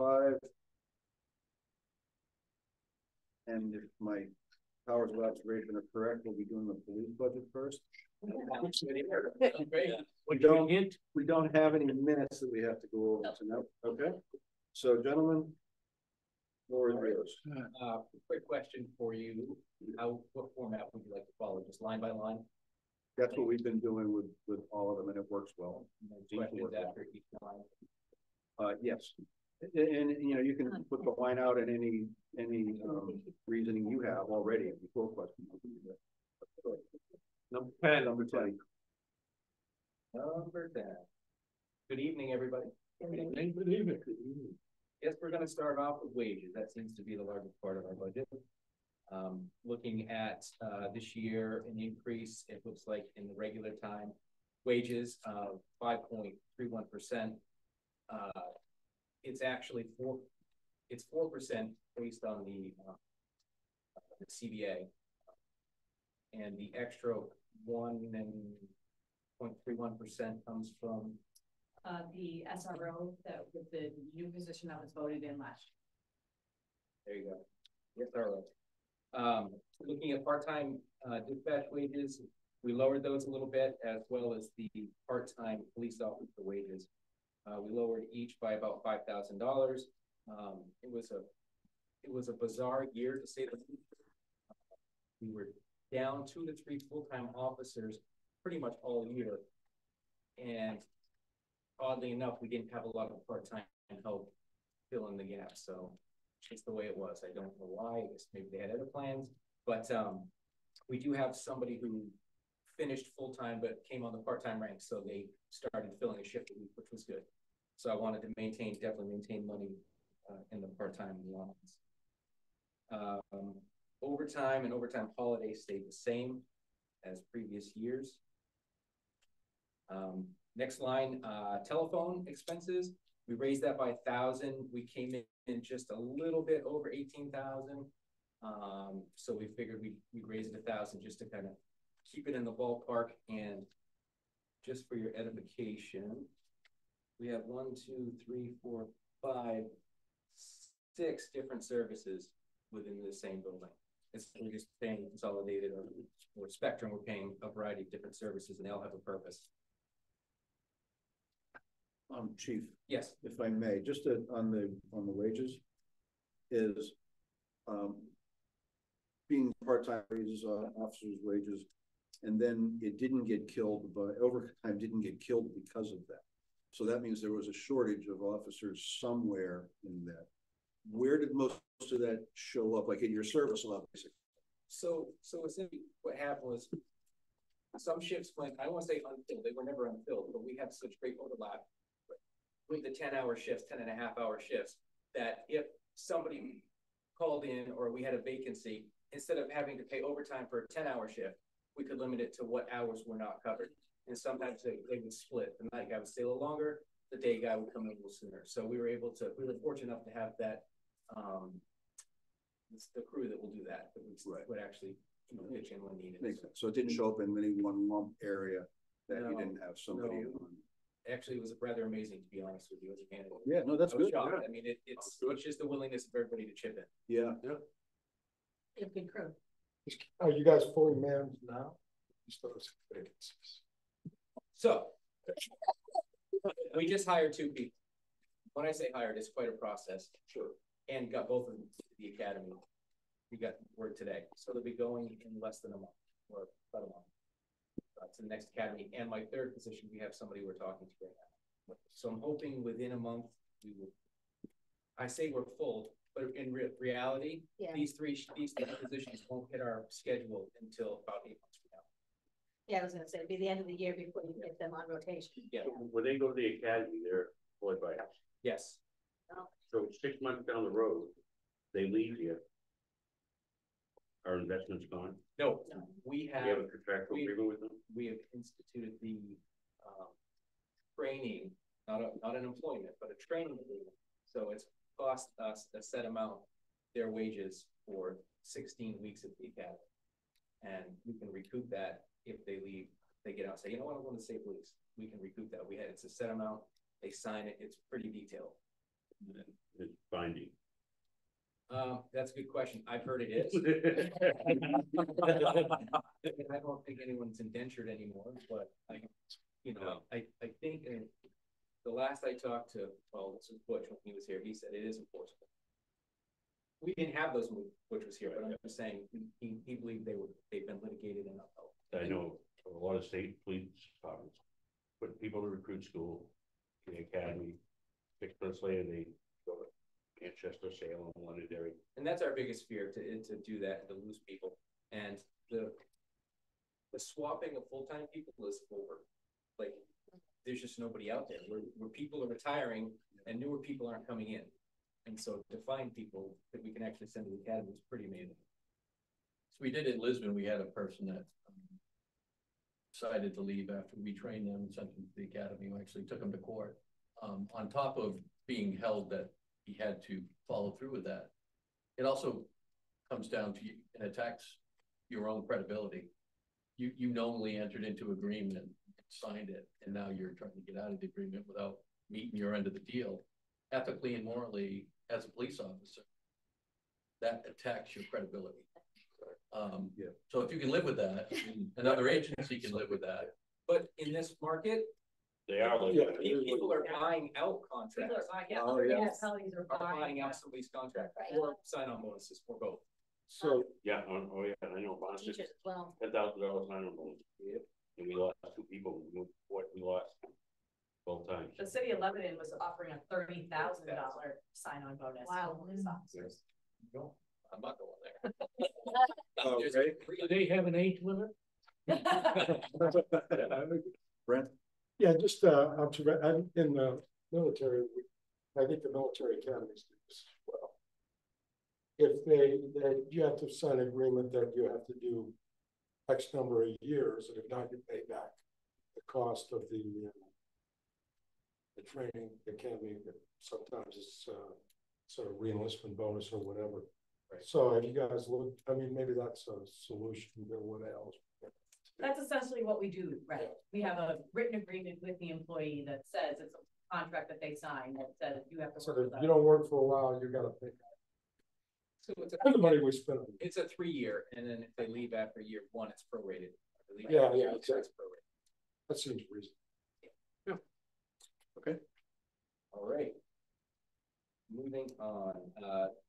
5. And if my powers of observation are correct, we'll be doing the police budget first. We don't have any minutes that we have to go over tonight. Okay. So, gentlemen, floor is yours. Quick question for you. What format would you like to follow? Just line by line? That's what we've been doing with all of them, and it works well. Questions after each line? Yes. And you know, you can put the line out in any reasoning you have already before question. Number 10. Number 10. Good evening, everybody. Good evening. Good evening. Yes, we're going to start off with wages. That seems to be the largest part of our budget. Looking at this year, an increase, it looks like in the regular time wages of 5.31%. It's actually 4% based on the CBA, and the extra 1.31% comes from the SRO, that with the new position that was voted in last year. There you go. Yes, SRO. Looking at part-time dispatch wages, we lowered those a little bit, as well as the part-time police officer wages. We lowered each by about $5,000. It was a bizarre year, to say the least. We were down 2 to 3 full-time officers pretty much all year, and oddly enough, we didn't have a lot of part-time help fill in the gaps. So it's the way it was. I don't know why. I guess maybe they had other plans, but we do have somebody who finished full-time but came on the part-time ranks, so they started filling a shift a week, which was good. So I wanted to definitely maintain money in the part-time in the office. Overtime and overtime holidays stayed the same as previous years. Next line, telephone expenses. We raised that by $1,000. We came in just a little bit over 18,000. So we figured we'd raise it 1,000 just to kind of keep it in the ballpark. And just for your edification, we have 1, 2, 3, 4, 5, 6 different services within the same building. We're just paying Consolidated or Spectrum. We're paying a variety of different services, and they all have a purpose. Chief. Yes. If I may, just on the wages, is being part-time wages, officers' wages, and then it didn't get killed, but overtime didn't get killed because of that. So that means there was a shortage of officers somewhere in that. Where did most of that show up? Like in your service level, basically? So essentially what happened was some shifts went, I don't want to say unfilled, they were never unfilled, but we have such great overlap with the 10-hour shifts, 10.5-hour shifts, that if somebody called in or we had a vacancy, instead of having to pay overtime for a 10-hour shift, we could limit it to what hours were not covered. And sometimes they would split. The night guy would stay a little longer, the day guy would come in a little sooner. So we were fortunate enough to have that, the crew that will do that, would actually pitch in when needed. Makes sense. So it didn't show up in any one lump area that you didn't have somebody on. Actually, it was rather amazing, to be honest with you, as a candidate. Yeah, no, that's good. Yeah. I mean, it's just the willingness of everybody to chip in. Yeah. You have a good crew. Are you guys fully manned now? So we just hired 2 people. When I say hired, it's quite a process. Sure. And got both of them to the academy. We got word today. So they'll be going in less than a month, or about a month, to the next academy. And my 3rd position, we have somebody we're talking to right now. So I'm hoping within a month we will. I say we're full, but in reality, these three positions won't hit our schedule until about 8 months from now. Yeah, I was going to say it'd be the end of the year before you get them on rotation. Yeah. When they go to the academy, they're employed by us. Yes. Oh. So 6 months down the road, they leave here. Our investment's gone. No, we have a contractual agreement with them. We have instituted the training, not an employment, but a training agreement. So it's cost us a set amount, their wages for 16 weeks at the academy, and we can recoup that if they leave. They get out and say, you know what, I want to save police. We can recoup that. It's a set amount. They sign it. It's pretty detailed. It's binding. That's a good question. I've heard it is. I don't think anyone's indentured anymore, but I think the last I talked to, well, this was Butch when he was here, he said it is enforceable. We didn't have those when Butch was here, but I'm just saying, he believed they've been litigated and upheld. I know a lot of state police departments put people to recruit school, the academy, 6 months later, they go to Manchester, Salem, Londonderry. And that's our biggest fear, to do that, to lose people. And the swapping of full-time people is over. Like, there's just nobody out there where people are retiring and newer people aren't coming in. And so to find people that we can actually send to the academy is pretty amazing. So we did in Lisbon, we had a person that decided to leave after we trained them and sent them to the academy. We actually took him to court. On top of being held that he had to follow through with that, it also comes down to, and attacks your own credibility. You knowingly entered into agreement, signed it, and now you're trying to get out of the agreement without meeting your end of the deal. Ethically and morally, as a police officer, that attacks your credibility. So if you can live with that, another agency can live with that. But in this market, They are like, people are buying out contracts. Oh, yeah. Municipalities are Are buying buying out somebody's contract Right. or sign-on bonuses or both. So, yeah, oh yeah, I know, Bon's just Teachers as well. $10,000 sign-on bonus. And we lost 2 people, we lost both times. The city of Lebanon was offering a $30,000 sign-on bonus. Wow. For police officers. No, I'm not going there. Oh, There's okay. really- do they have an age limit? Brent? Yeah, just, observation, in the military, I think the military academies do this as well. If you have to sign an agreement that you have to do X number of years, and if not, you pay back the cost of the training academy. Sometimes it's sort of re-enlistment bonus or whatever. Right. So have you guys looked, I mean, maybe that's a solution to what else. That's essentially what we do, right? We have a written agreement with the employee that says it's a contract that they sign that says you have to So work if with you us. don't work for a while, you gotta pay. So it's The money we spend. on it. it's a 3-year, and then if they leave after year 1, it's prorated. If they leave Yeah, after yeah, year 2, exactly. it's prorated. That seems reasonable. All right. Moving on,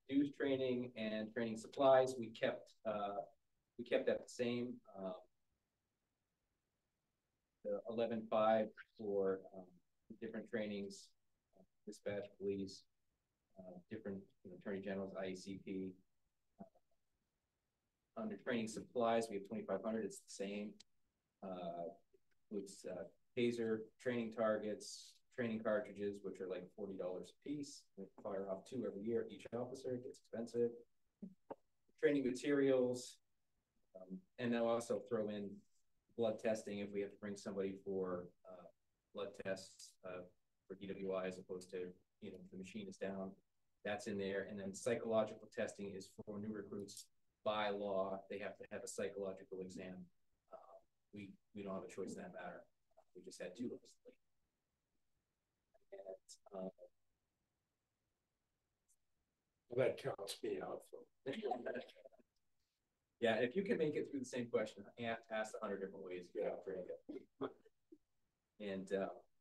dues training and training supplies, we kept that the same. The 11.5 for different trainings, dispatch, police, different attorney generals, IECP. Under training supplies, we have 2,500. It's the same. Includes taser training targets, training cartridges, which are like $40 a piece. We fire off 2 every year, each officer. It gets expensive. Training materials, and now also throw in blood testing if we have to bring somebody for blood tests for DWI as opposed to the machine is down. That's in there, and then psychological testing is for new recruits by law. They have to have a psychological exam. We don't have a choice in that matter. We just had 2 recently. And, That counts me out. So. yeah, if you can make it through the same question, ask 100 different ways. Yeah, pretty good. And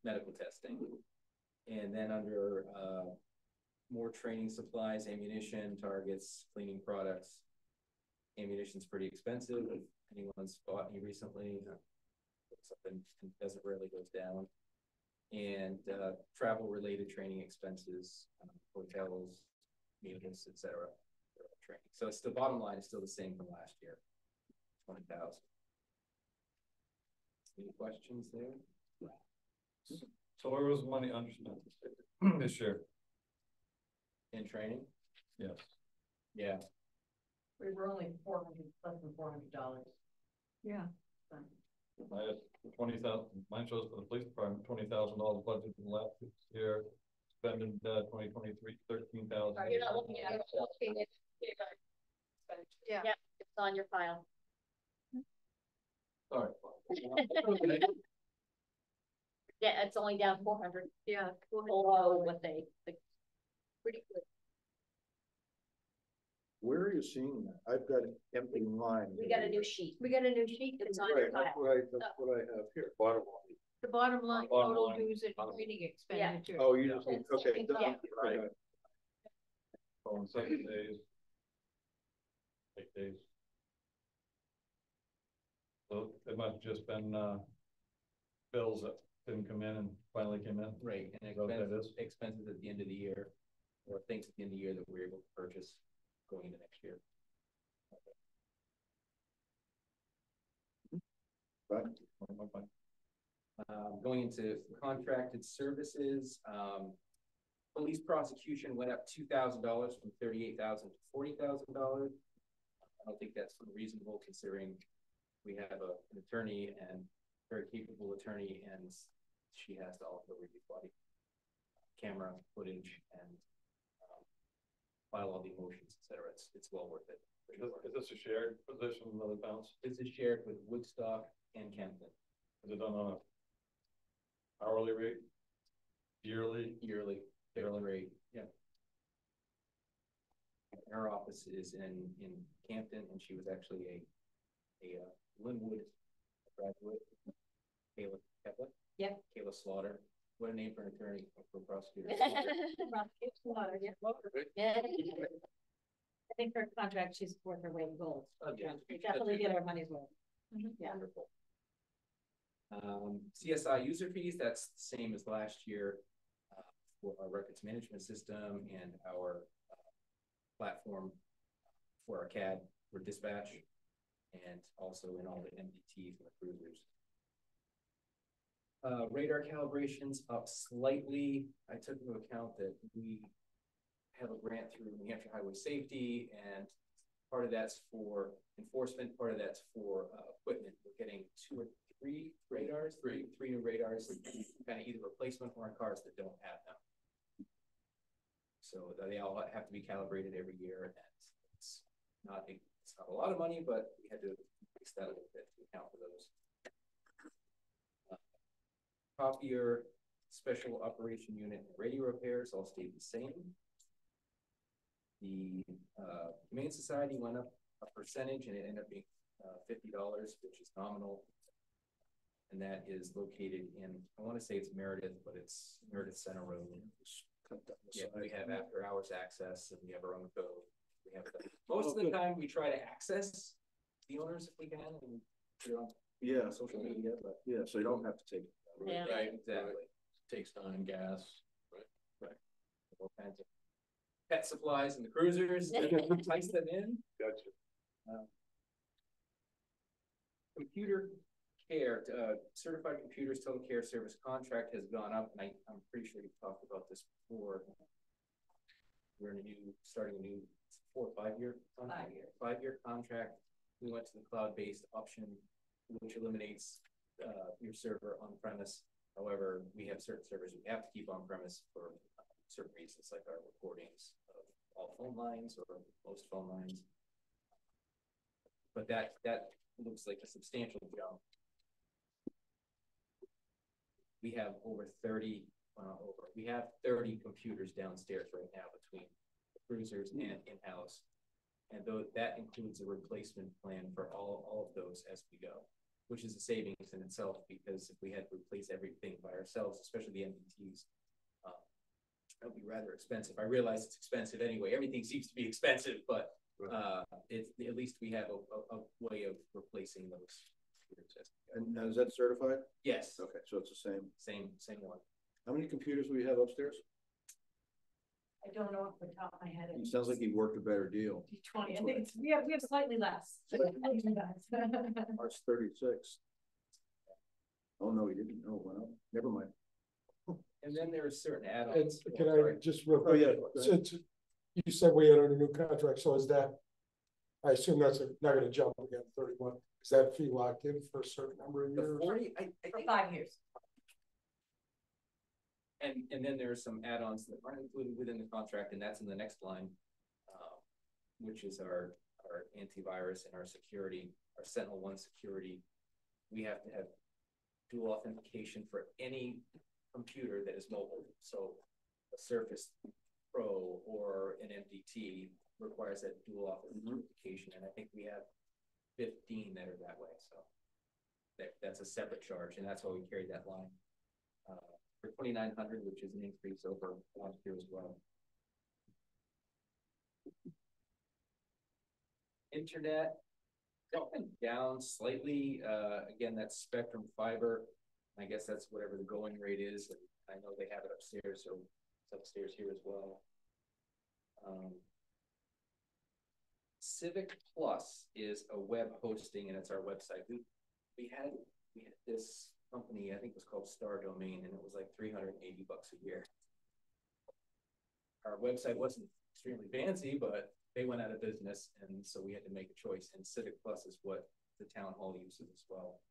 medical testing, and then under more training supplies, ammunition, targets, cleaning products. Ammunition's pretty expensive. If anyone's bought any recently, something doesn't rarely goes down. And travel related training expenses, hotels, meals, etc. Training. So it's the bottom line is still the same from last year, 20,000. Any questions there? So where was money underspent this year? In training? Yes. Yeah. We were only less than $400. Yeah. I had 20,000, mine shows for the police department, $20,000 budget from last year, spending 2023, 13,000. You're not looking at it. You're looking at it. Yeah, it's on your file. Sorry. Yeah, it's only down 400. Yeah. Below what they pretty good. Where are you seeing that? I've got an empty line. We got a new sheet. We got a new sheet that's on Right, your that's file. what I have here. Bottom line. The bottom line, Bottom total line. dues and training expenditure. Oh, you just, That's- okay. yeah. Right. On 7 days. 8 days. So it must have just been, bills that didn't come in and finally came in. Right, and Is that what that expenses at the end of the year, or things at the end of the year that we're able to purchase going into next year. Right. Going into contracted services, police prosecution went up $2,000 from $38,000 to $40,000. I don't think that's unreasonable considering we have an attorney and very capable attorney, and she has to also review body camera footage and file all the motions, et cetera. It's well worth it. Is this a shared position with other towns? This is shared with Woodstock and Kempton. Is it done on a hourly rate? Yearly? Yearly, daily rate, yeah. Her office is in Campton, and she was actually a Linwood graduate. Kayla Kepler. Yep. Kayla Slaughter. What a name for an attorney, for a prosecutor. Yeah. I think her contract, she's worth her weight in gold. Oh, yeah. We definitely get our money's worth. Yeah. Wonderful. CSI user fees, that's the same as last year for our records management system and our platform for our CAD for dispatch, and also in all the MDTs and the cruisers. Radar calibrations up slightly. I took into account that we have a grant through New Hampshire Highway Safety, and part of that's for enforcement, part of that's for equipment. We're getting 2 or 3 radars, three new radars, kind of either replacement or in cars that don't have them. So they all have to be calibrated every year, and it's not a lot of money, but we had to fix that a little bit to account for those. Copier, special operation unit, and radio repairs all stayed the same. The Humane Society went up a percentage, and it ended up being $50, which is nominal. And that is located in, I want to say it's Meredith, but it's Meredith Center Road. Yeah, we have after hours access, and we have our own code. We have most of the time we try to access the owners if we can, and put it on social media, but Yeah, so you don't have to take it. Yeah. right, exactly. Takes time, gas. All kinds of pet supplies and the cruisers, entice them in. Gotcha. Computer care, certified computers total care service contract has gone up, and I'm pretty sure you've talked about this before. We're starting a new 4 or 5 year contract. 5-year contract. We went to the cloud-based option, which eliminates your server on premise. However, we have certain servers we have to keep on premise for certain reasons, like our recordings of all phone lines or most phone lines. But that looks like a substantial jump. We have we have 30 computers downstairs right now between the cruisers and in-house. And that includes a replacement plan for all of those as we go, which is a savings in itself, because if we had to replace everything by ourselves, especially the MDTs, that would be rather expensive. I realize it's expensive anyway. Everything seems to be expensive, but at least we have a way of replacing those computers. And is that certified? Yes. Okay, so it's the same. Same one. How many computers do we have upstairs? I don't know off the top of my head. It sounds like he worked a better deal. 20. I think we have slightly less. March 36. Oh, no, he didn't. Oh, well, never mind. And then there are certain And add-ons. can I just real quick, yeah. since you said we had a new contract, so is that, I assume that's not gonna jump again, 31, is that fee locked in for a certain number of The years? 40, I For think, 5 years. and then there are some add-ons that aren't included within the contract, and that's in the next line, which is our antivirus and our security, our SentinelOne security. We have to have dual authentication for any computer that is mobile. So a Surface Pro or an MDT requires that dual office certification, and I think we have 15 that are that way, so. That's a separate charge, and that's why we carried that line. For 2,900, which is an increase over last year as well. Internet going down slightly. Again, that's Spectrum Fiber. I guess that's whatever the going rate is. And I know they have it upstairs, so it's upstairs here as well. Civic Plus is a web hosting, and it's our website. We had this company, I think it was called Star Domain, and it was like $380 a year. Our website wasn't extremely fancy, but they went out of business, and so we had to make a choice. And Civic Plus is what the town hall uses as well.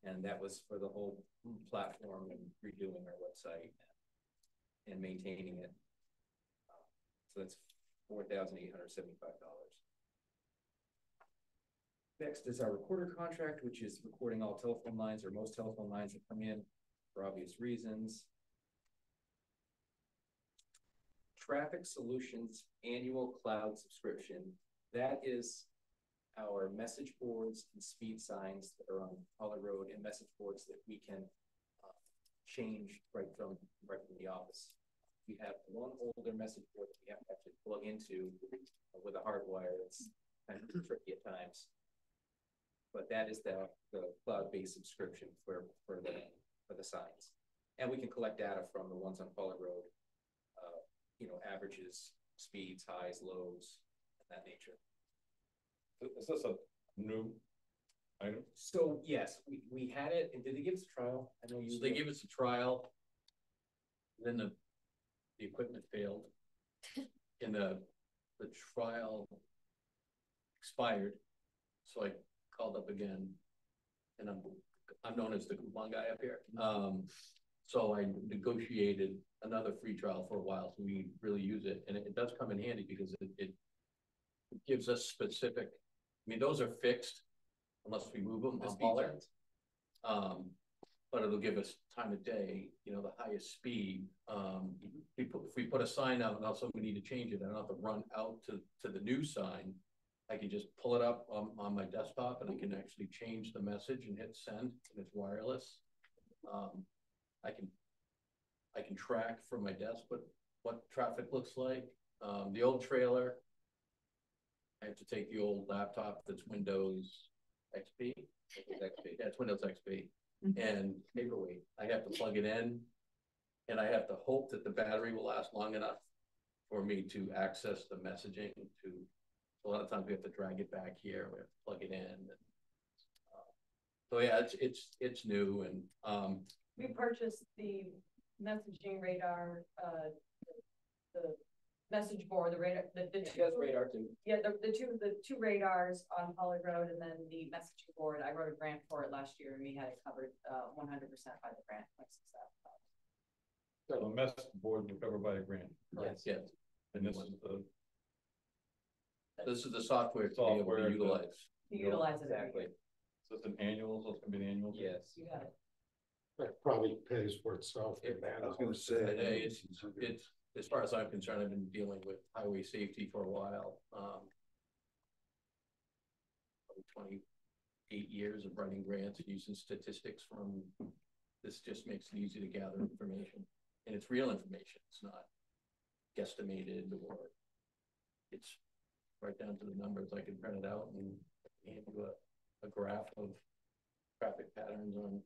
And that was for the whole platform and redoing our website and maintaining it. So that's $4,875. Next is our recorder contract, which is recording all telephone lines or most telephone lines that come in for obvious reasons. Traffic Solutions annual cloud subscription. That is our message boards and speed signs that are on Pollard Road, and message boards that we can change right from the office. We have one older message board that we have to actually plug into with a hard wire. It's kind of tricky at times. But that is the cloud-based subscription for the signs. And we can collect data from the ones on Pollard Road, averages, speeds, highs, lows, and that nature. Is this a new item? So yes, we had it, and did they give us a trial? I know you. So they gave us a trial, then the equipment failed, and the trial expired. So I called up again, and I'm known as the coupon guy up here. So I negotiated another free trial for a while, so we really use it, and it does come in handy because it gives us specific. I mean, those are fixed unless we move them on Pollard. But it'll give us time of day, the highest speed. If we put a sign out and also we need to change it, I don't have to run out to the new sign. I can just pull it up on my desktop, and I can actually change the message and hit send, and it's wireless. I can track from my desk what traffic looks like. The old trailer, I have to take the old laptop that's Windows XP. Yeah, it's Windows XP. And paperweight. I have to plug it in, and I have to hope that the battery will last long enough for me to access the messaging. A lot of times we have to drag it back here. We have to plug it in. So yeah, it's new, and we purchased the messaging radar, the message board, the radar, the radar too. Yeah, the two radars on Pollard Road, and then the messaging board. I wrote a grant for it last year, and we had it covered 100% by the grant. So the message board was covered by a grant. yes, yes. And this is the software to be able to utilize. Utilize it exactly. So it's an annual. So it's gonna be an annual. Yes, you got it. That probably pays for itself. I was going to say, It's as far as I'm concerned, I've been dealing with highway safety for a while. 28 years of writing grants and using statistics from this just makes it easy to gather information, and it's real information. It's not guesstimated, or it's right down to the numbers. I can print it out and hand you a graph of traffic patterns on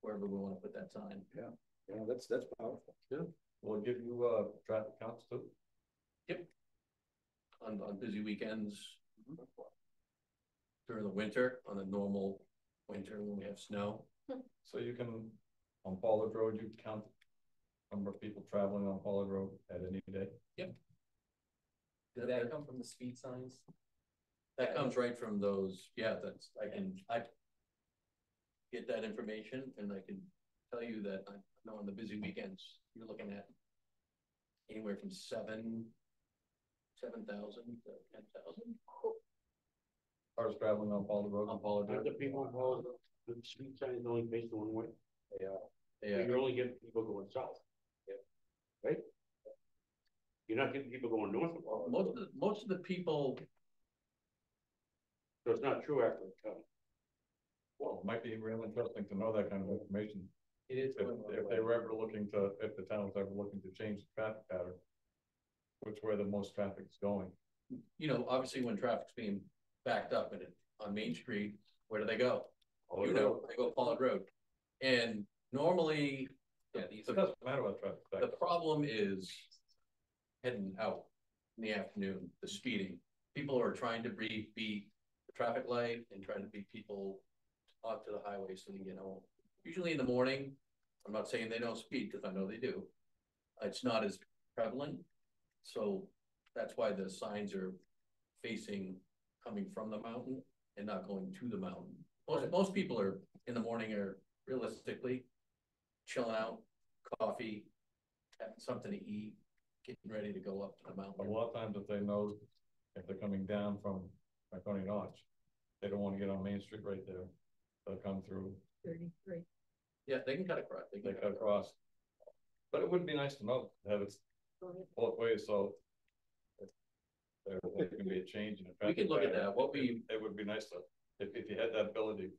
wherever we want to put that sign. yeah, that's powerful. Yeah. Will it give you traffic counts too? Yep. On busy weekends, during the winter, on a normal winter when we have snow. So you can, on Pollard Road, you count the number of people traveling on Pollard Road at any day? Yep. Did that come from the speed signs? That comes right from those. Yeah, I get that information, and I can tell you that I know on the busy weekends you're looking at anywhere from 7,000 to 10,000 Cars traveling on Pollard Road? on Pollard Road. The people involved, the speed sign is only based on one way. Yeah. You only get people going south. Yep. Right? You're not getting people going north of Wallace. Most of the people, So it's not true after it comes. Well, it might be real interesting to know that kind of information. It is. If, going one if way. they were ever looking to, if the town was ever looking to change the traffic pattern, which where the most traffic is going. you know, obviously when traffic's being backed up and on Main Street, where do they go? You know, they go Pollard Road. And normally, Yeah, It doesn't matter about traffic. the problem is heading out in the afternoon, the speeding. People are trying to beat the traffic light and trying to beat people onto the highway so they get home. Usually in the morning, I'm not saying they don't speed, because I know they do. It's not as prevalent, so that's why the signs are facing, coming from the mountain and not going to the mountain. Most people are, in the morning, are realistically chilling out, coffee, having something to eat, getting ready to go up to the A mountain. lot of times if they know, if they're coming down from Marconi Notch, they don't want to get on Main Street right there. They'll come through, 33. Yeah, they can cut across. they cut across. But it would be nice to know, have it both ways, so. if there can be a change in the We can traffic look at pattern, that. It would be nice to, if you had that ability.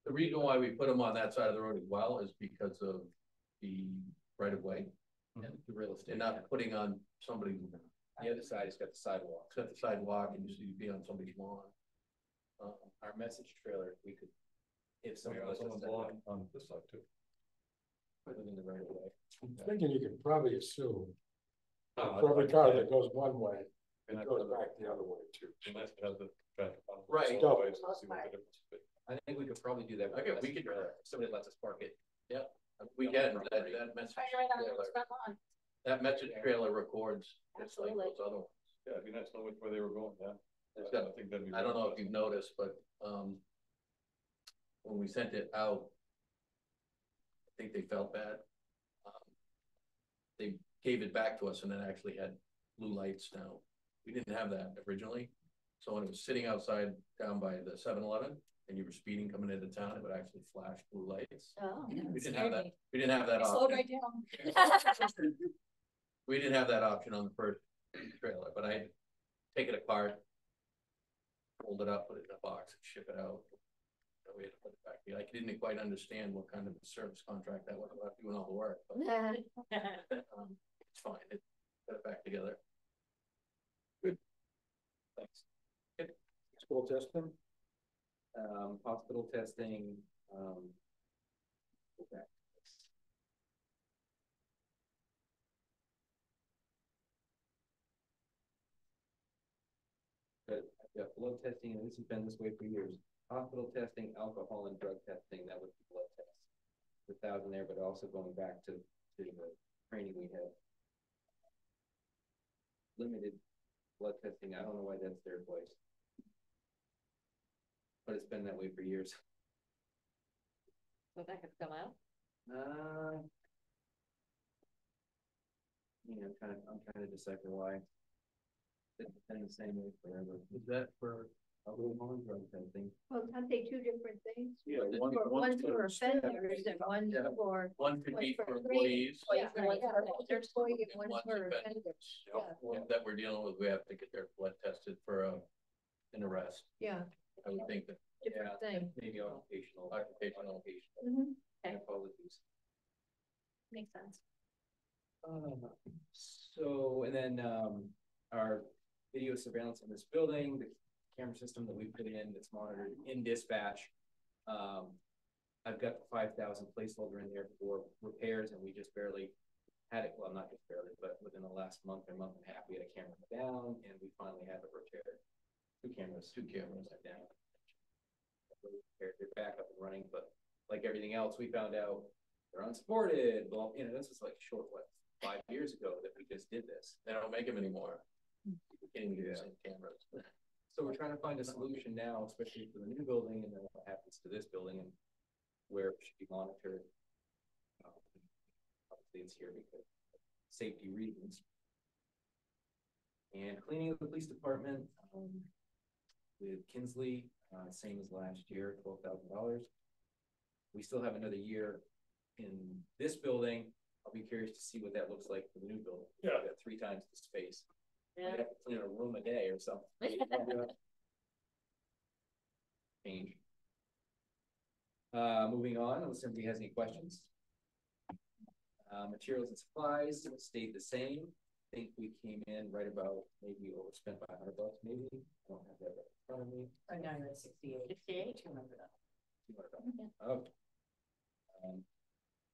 The reason why we put them on that side of the road as well is because of the right of way. And the real estate. And not putting on somebody's, The other side has got the sidewalk. cut the sidewalk and you see be on somebody's lawn. Our message trailer, we could, if So someone was to someone's set it lawn up, on this side too. put it in the right of way. I'm thinking you could probably assume No, for every I'd car say that goes one way, it'd it be nice goes to have back the other way too. It'd be nice to have the traffic on Right. both ways and see what the difference would be. I think we could probably do that. with Okay, the we message could- trailer. If somebody lets us park it. We can, that message trailer, that message trailer records just like those other ones. Yeah, it'd be nice to know which way they were going, yeah. It's got- I think that'd be. I don't know if you've noticed, but, when we sent it out, I think they felt bad. They gave it back to us and it actually had blue lights now. We didn't have that originally. So when it was sitting outside down by the 7-Eleven and you were speeding coming into town, it would actually flash blue lights. Oh. We didn't have that, we didn't have that Slow option. right down. We didn't have that option on the first trailer, but I take it apart, fold it up, put it in a box, and ship it out. And we had to put it back. I didn't quite understand what kind of a service contract that was about doing all the work, but it's fine. It put it back together. Thanks. School testing. Hospital testing, okay. But I've got blood testing, and this has been this way for years. Hospital testing, alcohol and drug testing, that would be blood tests. The 1,000 there, but also going back to the training we had. Limited blood testing, I don't know why that's their place. But it's been that way for years. So that could come out. I'm trying to decipher why. It's been the same way forever. Is that for? Alcohol and drug testing. Well, aren't they two different things? Yeah, One's for offenders and one's Yeah. for. One could be one's for employees. employees. Yeah, right, yeah, one's for employee and and one's one's for offenders. offenders. Yeah, Yeah, that we're dealing with, we have to get their blood tested for an arrest. yeah, I would think that different thing. Maybe occupational. Occupational. Mhm. My apologies. Makes sense. So, and then, our video surveillance in this building, the camera system that we put in that's monitored in dispatch. I've got the 5,000 placeholder in there for repairs, and we just barely had it, well, not just barely, but within the last month or month and a half, we had a camera down, and we finally had it repaired. Two cameras went down. They're back up and running, but like everything else, we found out they're unsupported. Well, this was like short, 5 years ago that we just did this. They don't make them anymore. We can't even use cameras. So we're trying to find a solution now, especially for the new building, and then what happens to this building and where it should be monitored. Obviously, it's here because of safety reasons. And cleaning of the police department with Kinsley, same as last year, $12,000. We still have another year in this building I'll be curious to see what that looks like for the new building. Yeah. We got 3 times the space. Yeah. Might have to clean a room a day or something. Change. Moving on, unless anybody has any questions. Materials and supplies stayed the same. I think we came in right about, maybe overspent by $100, maybe. I don't have that right in front of me. Right now you're at 68. 200. $200. Okay.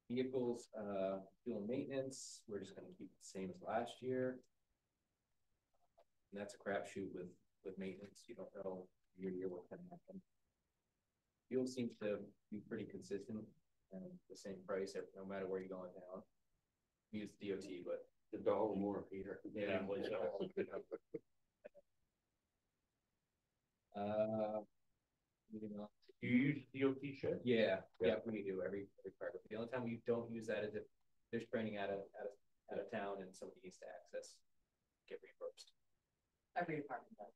Vehicles, fuel and maintenance, we're just gonna keep it the same as last year. And that's a crapshoot with maintenance. You don't know year to year what's gonna happen. Fuel seems to be pretty consistent and the same price no matter where you're going down. We use DOT, but $1 more, Peter. Yeah. Moving on. Do you use DOT shed? Yeah, we do every part. The only time we don't use that is if they're training out of town and somebody needs to access, get reimbursed. Every department does.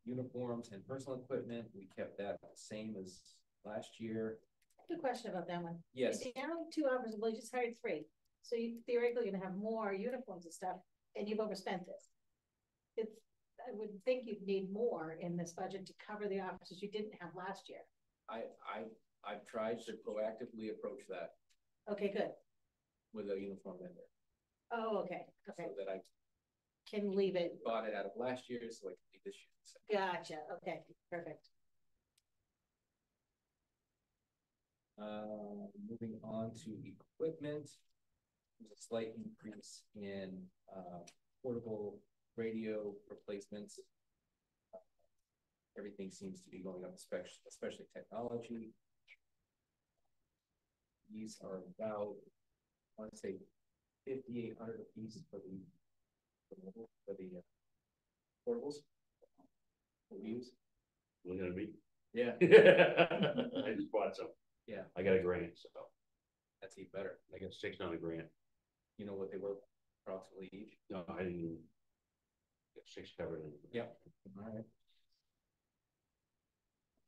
Uniforms and personal equipment, we kept that the same as last year. Good question about that one. Yes, You're down 2 hours, well, you just hired 3, so you theoretically gonna have more uniforms and stuff, and you've overspent this. I would think you'd need more in this budget to cover the officers you didn't have last year. I've tried to proactively approach that Okay, good. with a uniform vendor. Oh, okay, So okay. that I Can leave it. bought it out of last year, so I can leave this year. Gotcha, okay, perfect. Moving on to equipment. There's a slight increase in portable radio replacements. Everything seems to be going up, especially technology. These are about, I want to say, 5,800 a piece for the portables that we use. Look at me. Yeah, I just bought some. Yeah. I got a grant, so that's even better. I got 6 on a grant. You know what they were approximately each? No, I didn't. Got 6 covered in. Yep. All right.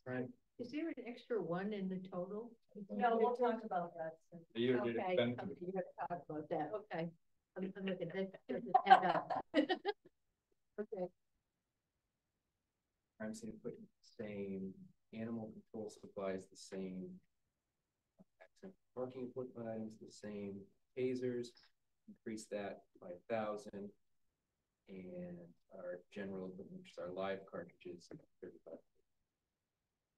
Right. Is there an extra 1 in the total? No, we'll talk about that. The year did Okay, expend. you're gonna talk about that, okay. I'm looking at this. Add up. Okay. Crime scene equipment, same. Animal control supplies, the same. Accident parking equipment items, the same. Tasers, increase that by 1,000. And our general equipment, which is our live cartridges, 35.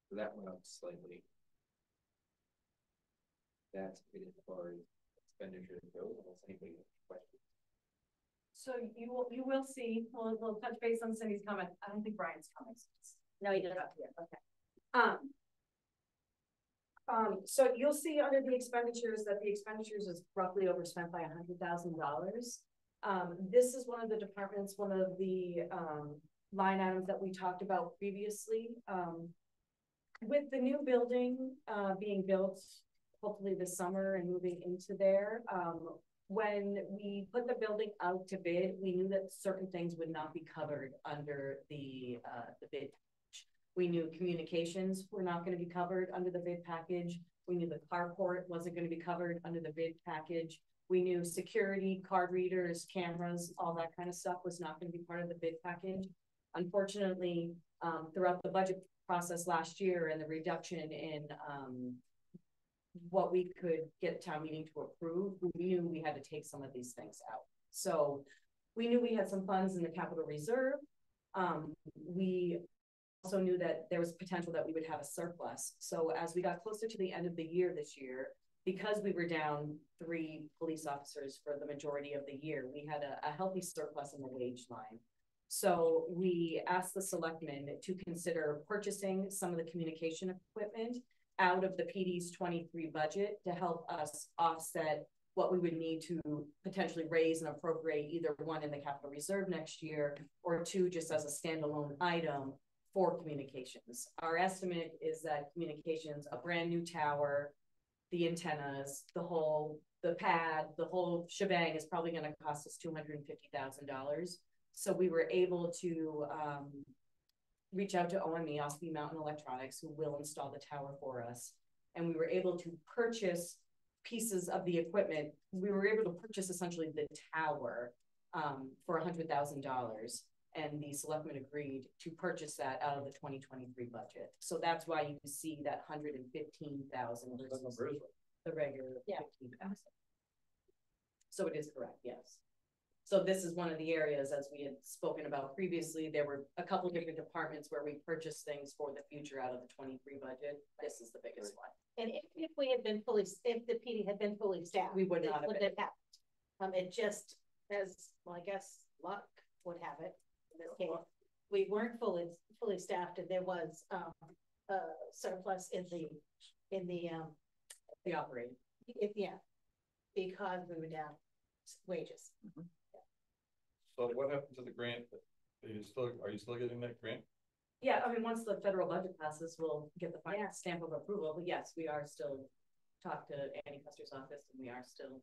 So that went up slightly. That's it as far as expenditure goes, unless anybody has questions. So you will see, we'll touch base on Cindy's comment. I don't think Brian's comments. No, you didn't. Okay. So you'll see under the expenditures that the expenditures is roughly overspent by $100,000. This is one of the departments, one of the line items that we talked about previously. With the new building being built hopefully this summer and moving into there, when we put the building out to bid, we knew that certain things would not be covered under the bid. We knew communications were not going to be covered under the bid package. We knew the carport wasn't going to be covered under the bid package. We knew security, card readers, cameras, all that kind of stuff was not going to be part of the bid package. Unfortunately, throughout the budget process last year and the reduction in what we could get town meeting to approve, we knew we had to take some of these things out. So we knew we had some funds in the capital reserve. We also knew that there was potential that we would have a surplus. So as we got closer to the end of the year this year, because we were down 3 police officers for the majority of the year, we had a healthy surplus in the wage line. So we asked the selectmen to consider purchasing some of the communication equipment out of the PD's 23 budget to help us offset what we would need to potentially raise and appropriate, either 1 in the capital reserve next year, or 2 just as a standalone item for communications. Our estimate is that communications, a brand new tower, the antennas, the pad, the whole shebang is probably going to cost us $250,000. So we were able to reach out to OME, Ospey Mountain Electronics, who will install the tower for us. and we were able to purchase pieces of the equipment. We were able to purchase essentially the tower for $100,000. And the selectmen agreed to purchase that out of the 2023 budget. So that's why you see that 115,000 versus the regular 15,000. So it is correct, yes. So this is one of the areas, as we had spoken about previously, there were a couple different departments where we purchased things for the future out of the 23 budget. This is the biggest one. And if we had been fully, if the PD had been fully staffed, We would not have would been. have happened. It just, as, well, I guess luck would have it, in this case, we weren't fully staffed, and there was a surplus in the operating. yeah, because we were down wages. So what happened to the grant? Are you still getting that grant? Yeah, I mean, once the federal budget passes, we'll get the final Yeah. stamp of approval, but yes, we are still talk to Annie Custer's office, and we are still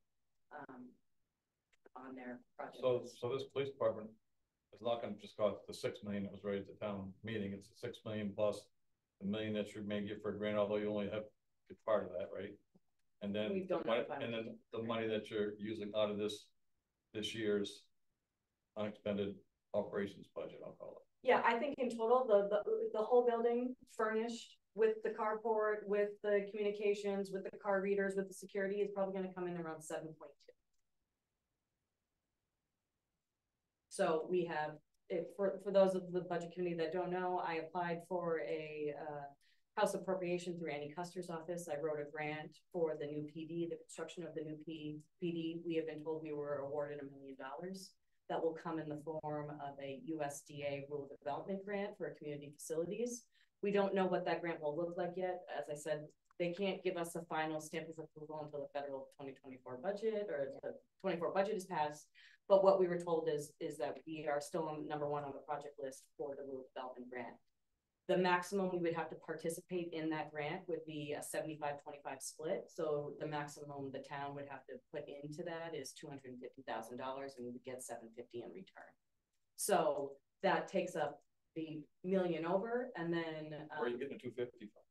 on their project. So this police department is not gonna just cost the 6 million that was raised at town meeting, it's the 6 million plus the million that you may get for a grant, although you only have part of that, right? And then, We don't know about and then the money that you're using out of this year's unexpended operations budget, I'll call it. Yeah, I think in total, the whole building furnished with the carport, with the communications, with the card readers, with the security is probably gonna come in around 7.2. So we have, for those of the budget committee that don't know, I applied for a House appropriation through Annie Custer's office. I wrote a grant for the new PD, the construction of the new PD. We have been told we were awarded $1 million. That will come in the form of a USDA rural development grant for community facilities. We don't know what that grant will look like yet. As I said, they can't give us a final stamp of approval until the federal 2024 budget or the 24 budget is passed. But what we were told is that we are still on #1 on the project list for the rural development grant. The maximum we would have to participate in that grant would be a 75-25 split. So the maximum the town would have to put into that is $250,000, and we would get $750 in return. So that takes up the million over, and then Where are you getting the 250 from?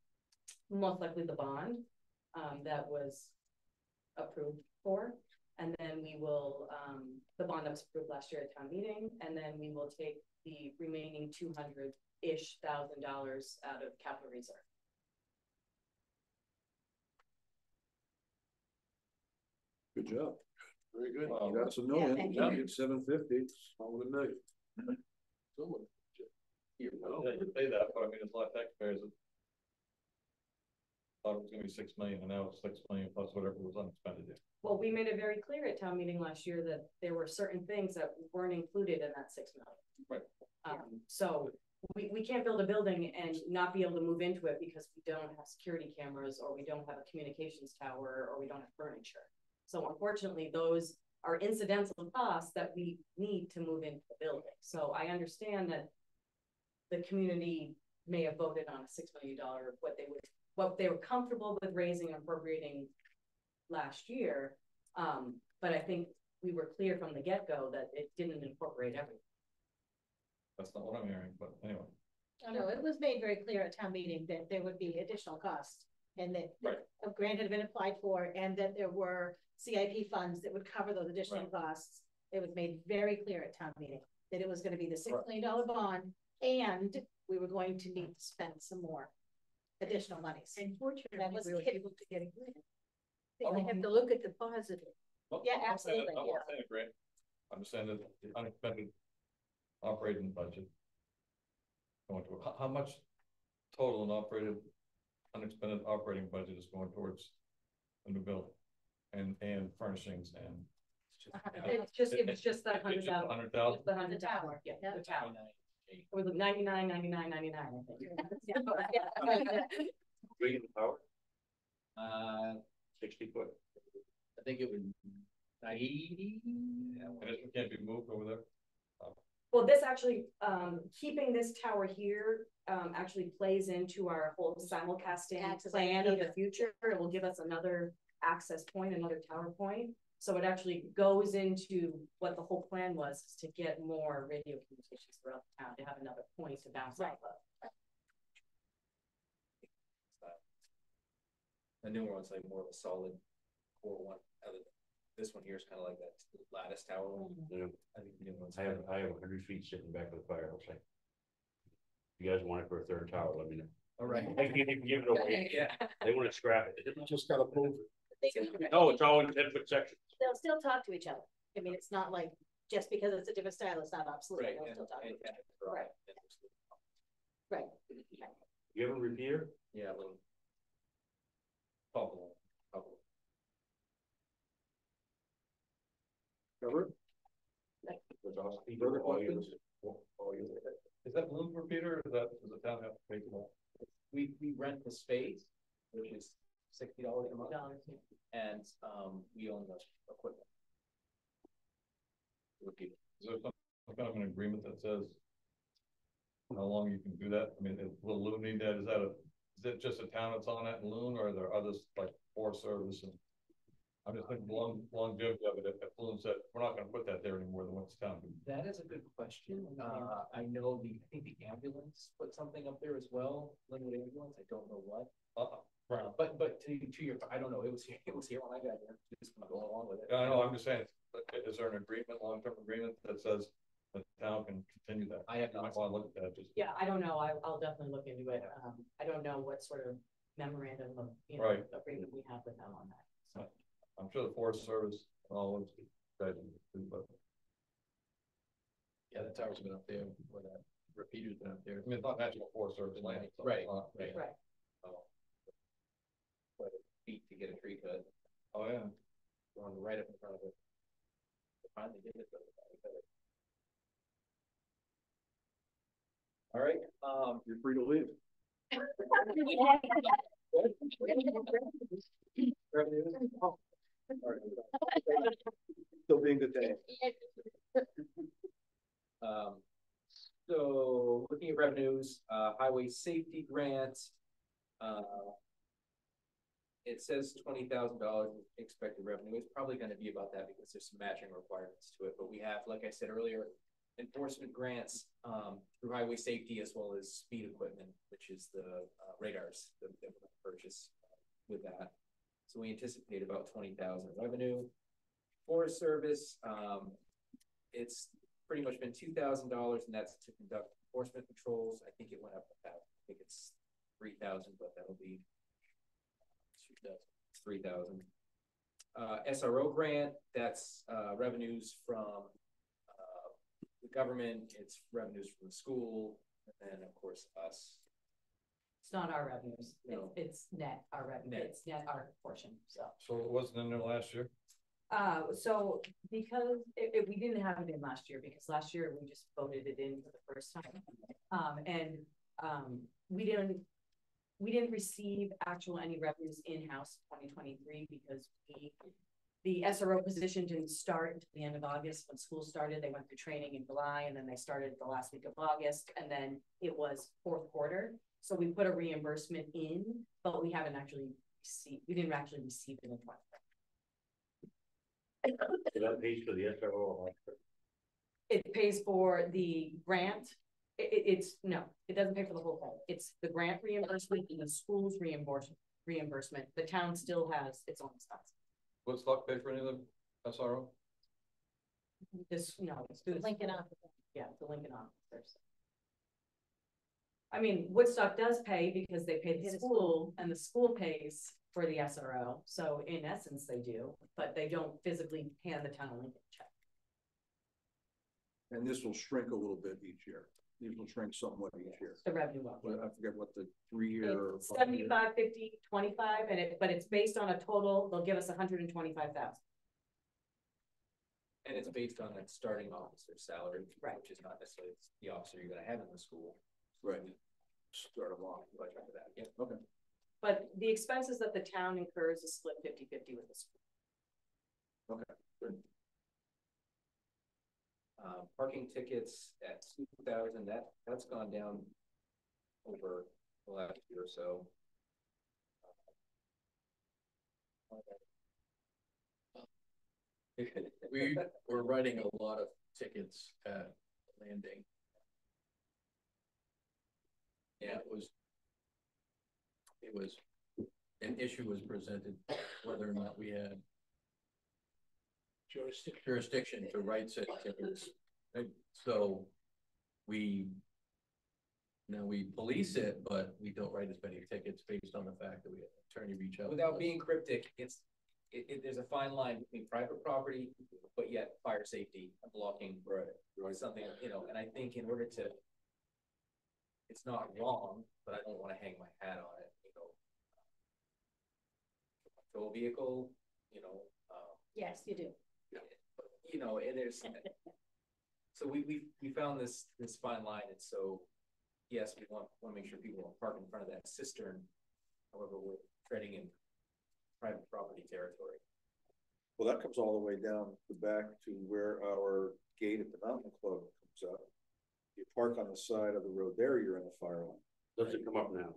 most likely the bond that was approved for. And then we will, the bond that was approved last year at town meeting, and then we will take the remaining $200,000-ish out of capital reserve. Good job. Very good. You got us $1 million, thank now you. get 750, all with $1 million. Yeah, you say that, but I mean, there's a lot of taxpayers that thought it was gonna be 6 million, and now it's 6 million plus whatever was unexpended. Well, we made it very clear at town meeting last year that there were certain things that weren't included in that 6 million. Right. So we can't build a building and not be able to move into it because we don't have security cameras, or we don't have a communications tower, or we don't have furniture. So unfortunately, those are incidental costs that we need to move into the building. So I understand that the community may have voted on a $6 million, what they were comfortable with raising and appropriating last year. But I think we were clear from the get-go that it didn't incorporate everything. That's not what I'm hearing, but anyway. No, it was made very clear at town meeting that there would be additional costs, and that a grant had been applied for, and that there were CIP funds that would cover those additional costs. It was made very clear at town meeting that it was going to be the $6 million bond, and we were going to need to spend some more additional monies. Unfortunately, That was we were hit. able to get a grant. They have to look at the positive. Yeah, absolutely, I'm not saying a grant. I'm just saying that the unexpended operating budget. Going to, how much total and unexpended operating budget is going towards a new building and furnishings and. It's just that 100,000. 100,000. The 100,000, yeah, the tower. It was like 99, I think. Bring the power, 60 foot. I think it would 90. And it can't be moved over there. Well, this actually, keeping this tower here, actually plays into our whole simulcasting Access plan of the either. future. It will give us another access point, another tower point. So it actually goes into what the whole plan was, to get more radio communications throughout the town, to have another point to bounce off of. The newer one's like more of a solid core one, other than, this one here is kind of like that lattice tower one. You know, I think the new one's. I have 100 feet sitting back of the firehouse. Like, if you guys want it for a third tower, let me know. All right. I can even give it away. Yeah. They want to scrap it. You just gotta prove it. No, it's all in 10-foot sections. They'll still talk to each other. I mean, it's not like, just because it's a different style, it's not obsolete. Right. They'll still talk to each other. Right. Right. You have a repeater? Yeah, a little. Couple. Cover it? There's also Further all yours. questions? All yours. Is that balloon repeater, or does the town have to pay for that? We rent the space, which is $60 a month, and, we own the equipment. Repeat. Is there some kind of an agreement that says how long you can do that? I mean, will Loon need that? Is it just a town that's on that in Loon, or are there others like Forest Service? And I'm just thinking longevity of it. If Loon said, we're not gonna put that there anymore, then what's the town do? That is a good question. I know I think the ambulance put something up there as well, Linwood Ambulance, I don't know what. Right. But to your, I don't know, it was here when I got here, just gonna go along with it. Yeah, I know, I'm just saying, is there an agreement, long-term agreement that says the town can continue that? I have I not. wanna look at that, just. Yeah, I don't know. I'll definitely look into it. I don't know what sort of memorandum of, Right. agreement we have with them on that. So. I'm sure the Forest Service and all those guys do, but Yeah, the tower's been up there, where that repeater's been up there. I mean, it's not National Forest Service land. so Right, it's not- right. Right. Quite a feat to get a tree cut, Oh, yeah. going right up in front of it. They finally did it, though. All right, You're free to leave. Still being good day. So looking at revenues, highway safety grants. It says $20,000 expected revenue. It's probably gonna be about that because there's some matching requirements to it, but we have, like I said earlier, enforcement grants, through highway safety as well as speed equipment, which is the radars that we're gonna purchase with that. So we anticipate about 20,000 revenue. Forest Service, it's pretty much been $2,000, and that's to conduct enforcement patrols. I think it went up about, I think it's 3,000, but that'll be 3,000. SRO grant, that's revenues from the government, it's revenues from the school, and then of course us. It's not our revenues. No. It's net our revenue. Net. It's net our portion. So. So it wasn't in there last year? So because we didn't have it in last year, because last year we just voted it in for the first time. We didn't receive actual any revenues in-house 2023 because the SRO position didn't start until the end of August. When school started, they went through training in July, and then they started the last week of August, and then it was fourth quarter. So we put a reimbursement in, but we haven't actually received, we didn't actually receive it in 2023. So that pays for the SRO. It pays for the grant. No, it doesn't pay for the whole thing. It's the grant reimbursement and the school's reimbursement. The town still has its own expense. Would Stock pay for any of the SRO? It's through the Lincoln school. office. Yeah, the Lincoln officers. I mean, Woodstock does pay because they pay the school and the school pays for the SRO. So in essence, they do, but they don't physically hand the town a Lincoln check. And this will shrink a little bit each year. These will shrink somewhat each year. The revenue will. But I forget what the 3-year. It's 75, 50, 25, but it's based on a total, they'll give us 125,000. And it's based on that starting officer salary, Right. which is not necessarily the officer you're gonna have in the school. Right. Start them off. Budget for that, yeah. Okay. But the expenses that the town incurs is split 50-50 with the school. Okay, good. Parking tickets at 2,000, that's gone down over the last year or so. We were writing a lot of tickets at Landing. Yeah, it was an issue was presented, whether or not we had jurisdiction to write said tickets. Right? So now we police it, but we don't write as many tickets based on the fact that we have an attorney reach out. Without being cryptic, there's a fine line between private property, but yet fire safety, blocking. Right. Something, and I think in order to, it's not wrong, but I don't want to hang my hat on it, tow vehicle, Yes, you do. And there's, so we found this fine line, and so, yes, we want to make sure people don't park in front of that cistern. However, we're treading in private property territory. Well, that comes all the way down the back to where our gate at the Mountain Club comes up. You park on the side of the road there, you're in the fire line. Doesn't come up now.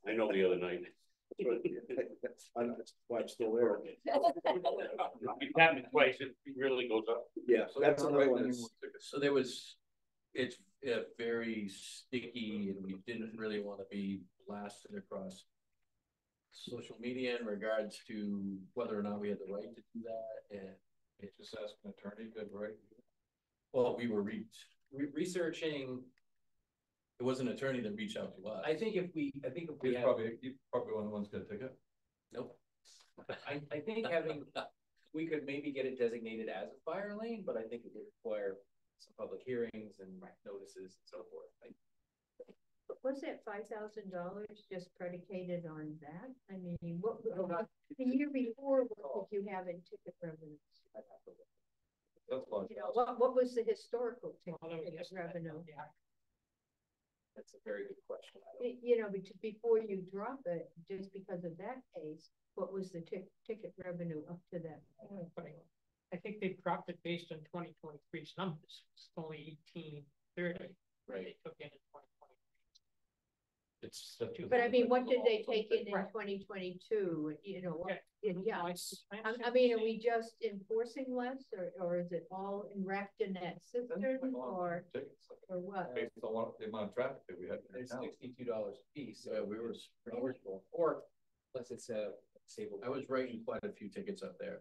I know the other night. That's why I'm still there. You tap it twice, it really goes up. Yeah, So that's another one. So it's very sticky, and we didn't really want to be blasted across social media in regards to whether or not we had the right to do that. And It just ask an attorney, good, right? well, we were Researching, it was an attorney that reached out to us. I think if we He's have, probably one of the ones get a ticket. Nope. I think we could maybe get it designated as a fire lane, but I think it would require some public hearings and notices and so forth. But was that $5,000 just predicated on that? I mean, what, the year before, what did you have in ticket revenues? That's fine. What was the historical ticket revenue? That's a very good question. Before you drop it, just because of that case, what was the ticket revenue up to that? I think they dropped it based on 2023's numbers. It's only 1830. Right. They took in 2020. It's. But I mean, what did they take in 2022? Yeah. I mean, are we just enforcing less, or is it all enwrapped in that system, or what? Based on the amount of traffic that we had. It's $62 a piece. So we were eligible. Or unless it's a disabled. I was writing quite a few tickets up there.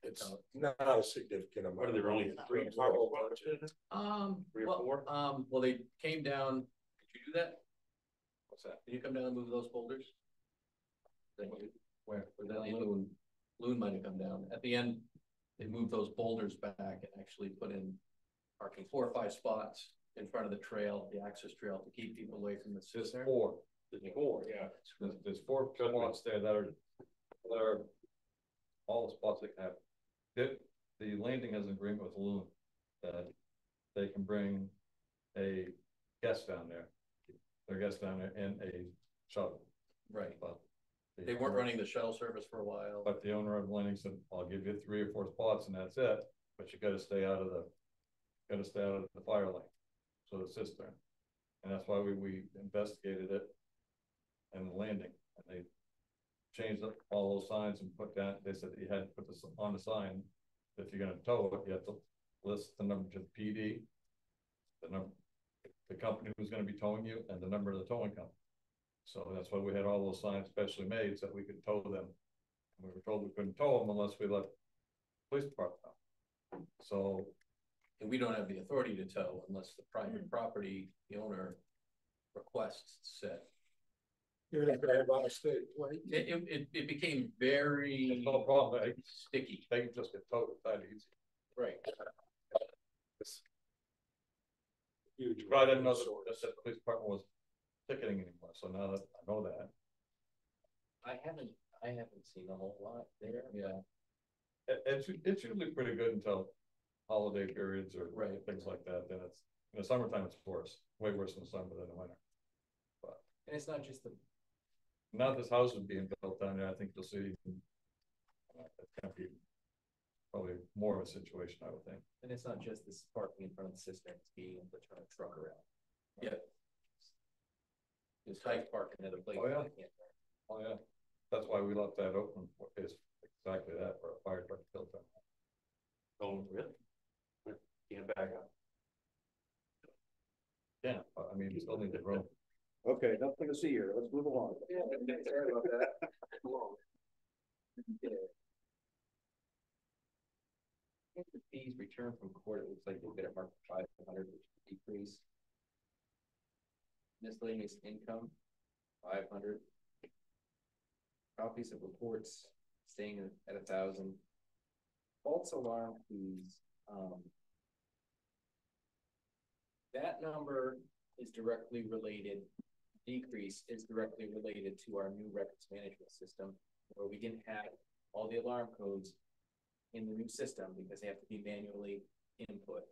It's not a significant amount. What are there only 3 parking spots? 3 or 4? Well, they came down. Could you do that? What's that? Can you come down and move those boulders? Where? Loon might have come down. At the end, they moved those boulders back and actually put in parking 4 or 5 spots in front of the trail, the access trail, to keep people away from the There's cistern. 4. Yeah. There's 4 spots there that are all the spots they can have. The landing has an agreement with Loon that they can bring a guest down there. Their guest down there in a shuttle. Right. But They weren't running the shuttle service for a while. But the owner of the landing said, I'll give you 3 or 4 spots and that's it, but you gotta stay out of the fire lane, so the cistern. And that's why we investigated it and the landing, and they changed up all those signs and put down, they said that you had to put this on the sign, that if you're gonna tow it, you have to list the number to the PD, the company who's gonna be towing you, and the number of the towing company. So that's why we had all those signs specially made so that we could tow them. And we were told we couldn't tow them unless we let the police department know. So. And we don't have the authority to tow unless the private property, the owner requests said. You're not gonna have out of state, right? It became very It's no problem, sticky. they can just get towed that easy. Right. Huge. But I didn't know that the police department was ticketing anymore, so now that I know that. I haven't seen a whole lot there. Yeah. It's usually pretty good until holiday periods or things like that. Then it's, in the summertime, it's worse, way worse in the summer than the winter. But And it's not just the, now this house is being built down there, I think you'll see it's gonna be probably more of a situation, I would think. and it's not just this parking in front of the cistern, it's being able to turn a truck around. Yeah. It's tight parking at a place. Oh, yeah. that I can't park. Oh, yeah, that's why we left that open, is exactly that, for a fire truck built down. Oh, really? Can't back up. Yeah, but I mean, you still need the room. Okay, nothing to see here. Let's move along. Sorry about that. If the fees returned from court, it looks like we'll get a mark for 500, which is a decrease. Miscellaneous income, 500. Copies of reports staying at 1,000. False alarm fees, that number is directly related, decrease is directly related to our new records management system, where we didn't have all the alarm codes in the new system because they have to be manually input.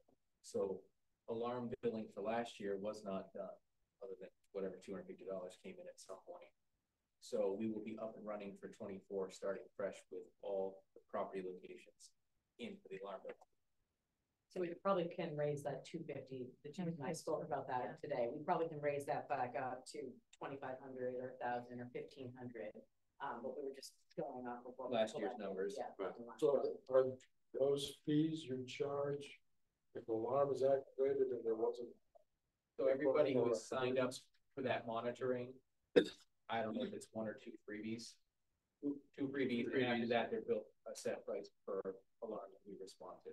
So alarm billing for last year was not done, other than whatever $250 came in at some point. So we will be up and running for 24, starting fresh with all the property locations in for the alarm bill. So we probably can raise that 250, the chief and I spoke about that today, we probably can raise that back up to 2,500 or 1,000 or 1,500. But we were just going off of what Last year's numbers. Yeah. Right. So are those fees you charge if the alarm is activated and there wasn't? So everybody who was signed up for that monitoring, I don't know if it's 1 or 2 freebies. Two freebies, and after that, they're built a set price per alarm that we respond to.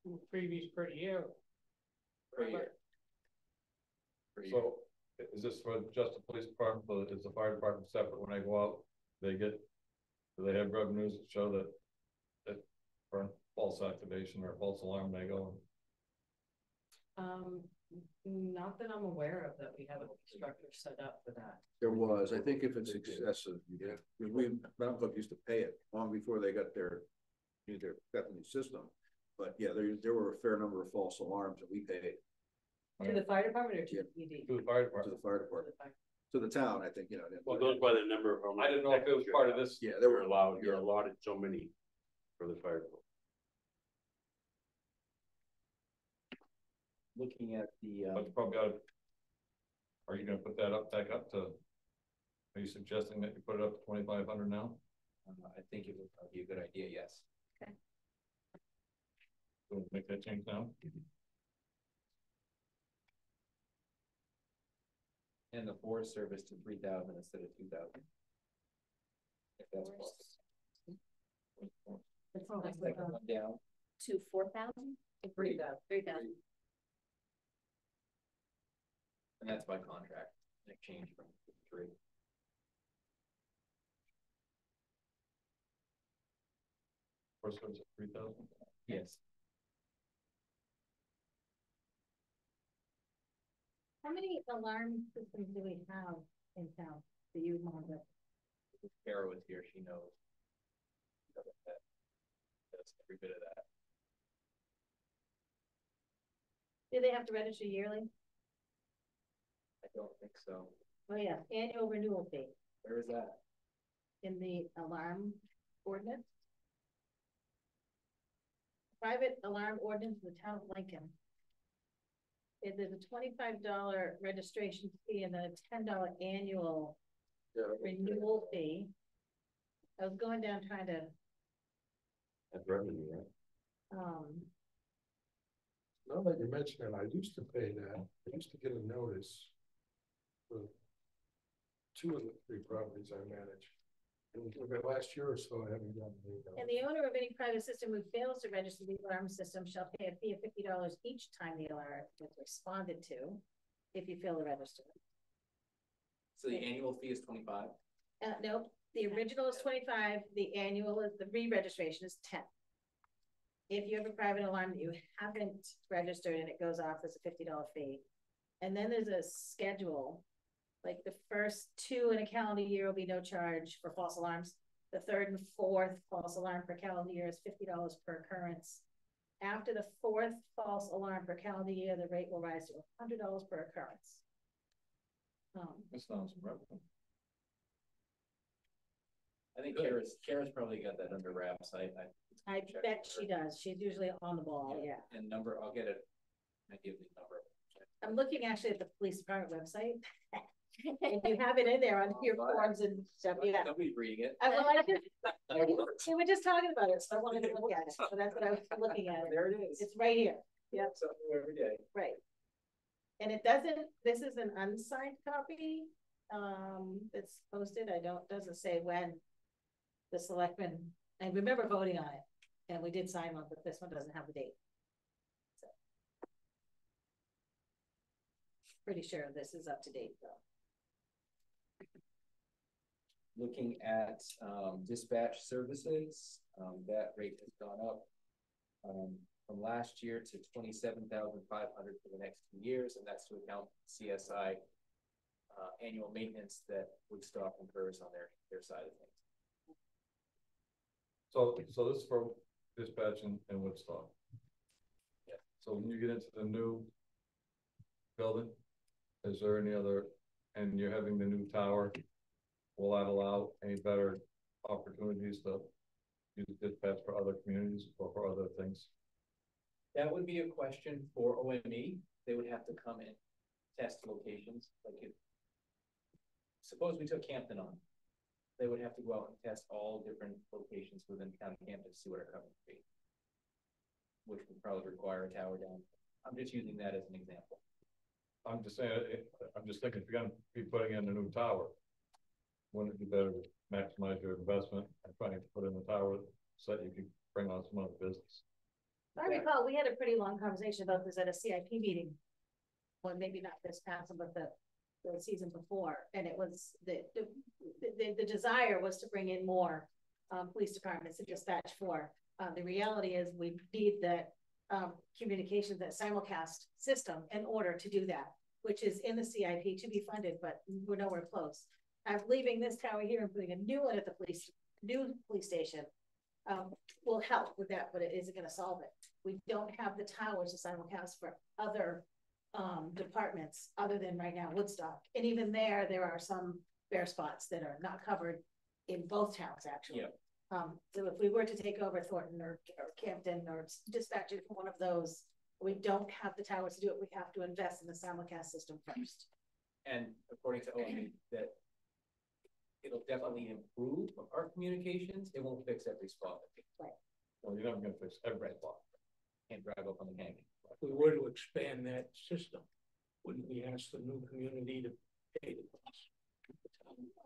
2 freebies per year. Per year. Per year. So is this for just the police department, or is the fire department separate when they go out? Do they have revenues that show that for false activation or false alarm they go? Not that I'm aware of that we have a structure set up for that. There was, I think if it's excessive, yeah, Mountain Club used to pay it long before they got their new system. But yeah, there were a fair number of false alarms that we paid To the fire department or to the PD? To the fire to department? the fire department, to the town, I think, you know. Well, it goes by the number of. how much I didn't know if it was part of this. Yeah, there You're were allowed, you're allotted so many for the fire department. Looking at the, But you probably got, are you gonna put that back up to, are you suggesting that you put it up to 2,500 now? I think it would be a good idea, yes. We'll make that change now? And the Forest Service to 3,000 instead of 2,000. If that's possible. It's not like Second one down. To 4,000? 3,000. 3,000. And that's by contract, in exchange from 3. First one's at 3,000? Yes. How many alarm systems do we have in town? Do you monitor? If Kara was here, she knows. That's every bit of that. Do they have to register yearly? I don't think so. Oh, yeah, annual renewal fee Where is that? in the alarm ordinance. Private alarm ordinance in the town of Lincoln. There's a $25 registration fee and then a $10 annual renewal fee. I was going down trying to, That's revenue, right? Now that you mention it, I used to pay that. I used to get a notice for 2 of the 3 properties I manage. And for the last year or so, I haven't gotten anything. and the owner of any private system who fails to register the alarm system shall pay a fee of $50 each time the alarm is responded to, if you fail to register. So the annual fee is 25. Nope, the original is 25, the annual is, the re-registration is 10. If you have a private alarm that you haven't registered and it goes off, there's a $50 fee. And then there's a schedule, like the first 2 in a calendar year will be no charge for false alarms. The 3rd and 4th false alarm per calendar year is $50 per occurrence. After the 4th false alarm per calendar year, the rate will rise to $100 per occurrence. That sounds relevant. I think Good. Kara's probably got that under wraps. I bet she does. She's usually on the ball, yeah. And number, I'll get it. I give the number. I'm looking actually at the police department website. And you have it in there on your forms and stuff, yeah. Nobody's reading it. Well, we were just talking about it, so I wanted to look at it, so that's what I was looking at. There it is. It's right here, yep, Something every day. right. And it doesn't, this is an unsigned copy, that's posted, doesn't say when the selectmen, I remember voting on it, and we did sign one, but this one doesn't have the date. So. Pretty sure this is up to date, though. Looking at dispatch services, that rate has gone up from last year to 27,500 for the next 2 years, and that's to account CSI annual maintenance that Woodstock incurs on their side of things. So this is for dispatch and Woodstock. Yeah. So when you get into the new building, is there any other, and you're having the new tower, will that allow any better opportunities to use dispatch for other communities or for other things? That would be a question for OME. They would have to come and test locations. Like if, suppose we took Campton on, they would have to go out and test all different locations within County Campton to see what our coverage would be, which would probably require a tower down. I'm just using that as an example. I'm just saying, I'm just thinking if you're gonna be putting in a new tower, wouldn't it be better to maximize your investment and trying to put in a tower so that you can bring on some other business? I recall we had a pretty long conversation about this at a CIP meeting. Well, maybe not this past one, but the season before, and it was the desire was to bring in more police departments to dispatch for. The reality is we need that communications, that simulcast system in order to do that, which is in the CIP to be funded, but we're nowhere close. I'm leaving this tower here and putting a new one at the new police station will help with that, but it isn't going to solve it. We don't have the towers to simulcast for other departments other than right now Woodstock, and even there are some bare spots that are not covered in both towns actually. Yeah. So if we were to take over Thornton or Campton or dispatch from one of those, we don't have the towers to do it. We have to invest in the simulcast system first. And according to OME, that it'll definitely improve our communications. It won't fix every spot. Right. Well, you're never gonna fix every spot. Can't drive up on the hanging. If we were to expand that system, wouldn't we ask the new community to pay the cost?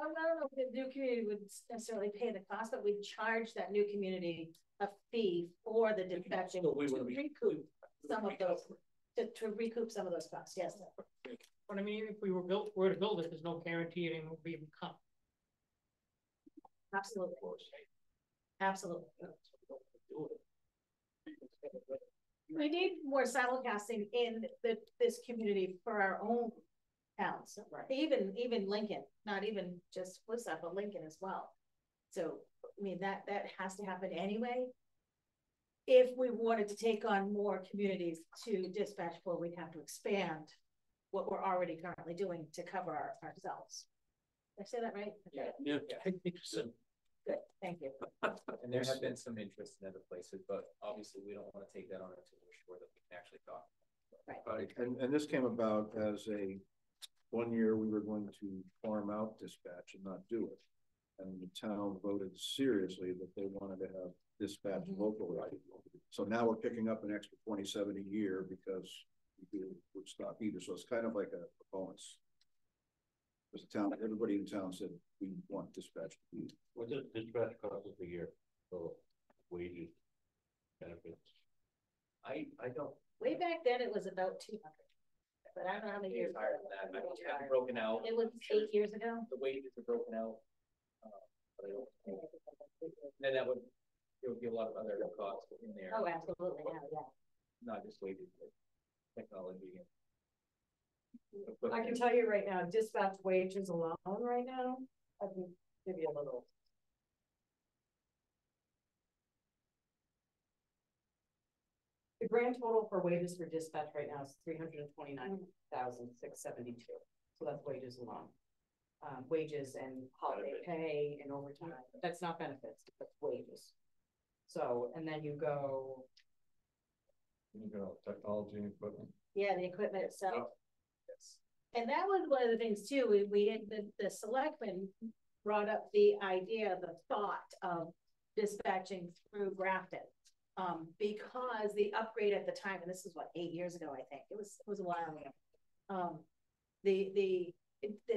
I don't know if the new community would necessarily pay the cost, but we charge that new community a fee for the dispatching So we to would recoup some of those, to recoup some of those costs. Yes. But I mean, if we were to build it, there's no guarantee anything will be come. Absolutely. Absolutely. We need more simulcasting in this community for our own towns, right? Even Lincoln, not even just Woodstock, but Lincoln as well. So, I mean, that has to happen anyway. If we wanted to take on more communities to dispatch for, we'd have to expand what we're already currently doing to cover ourselves. Did I say that right? Yeah. I think so. Good, thank you. And there have been some interest in other places, but obviously we don't want to take that on until we're sure that we can actually talk. Right. And this came about as one year we were going to farm out dispatch and not do it. And the town voted seriously that they wanted to have dispatch locally. So now we're picking up an extra 27 a year because we would stop either. So it's kind of like a bonus. Because the town, everybody in town said we want dispatch to be. What does dispatch cost us a year? So wages, benefits. I don't. Way back then it was about 200, but I don't know how many years. Higher than that. I mean, it's broken out. It was 8 years ago. The wages are broken out. But I don't. Then there would be a lot of other costs in there. Oh, absolutely. Yeah. Not just wages, but technology. I can tell you right now, dispatch wages alone right now, I can give you a little. The grand total for wages for dispatch right now is $329,672. So that's wages alone. Wages and holiday pay and overtime. That's not benefits, that's wages. So, and then you go. Technology and equipment. Yeah, the equipment itself. And that was one of the things too, we had the selectmen brought up the idea, the thought of dispatching through Grafton. Because the upgrade at the time, and this is what, 8 years ago, I think, it was a while ago. The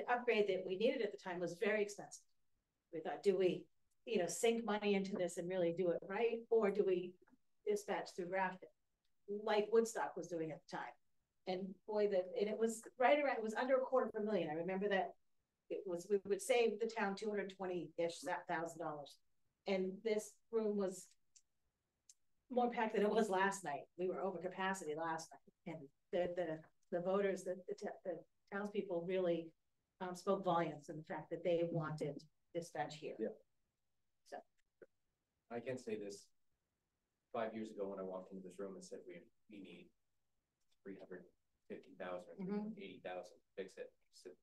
upgrade that we needed at the time was very expensive. We thought, do we, sink money into this and really do it right? Or do we dispatch through Grafton? Like Woodstock was doing at the time. And boy, and it was right around, it was under $250,000. I remember that we would save the town $220,000-ish $1,000. And this room was more packed than it was last night. We were over capacity last night. And the voters, the townspeople really spoke volumes in the fact that they wanted dispatch here. Yeah. So I can say this. 5 years ago, when I walked into this room and said we need 350,000 or 380,000 to fix it, I said,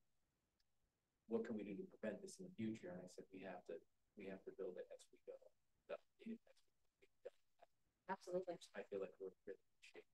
what can we do to prevent this in the future? And I said, we have to build it as we go. absolutely. I feel like we're really in shape.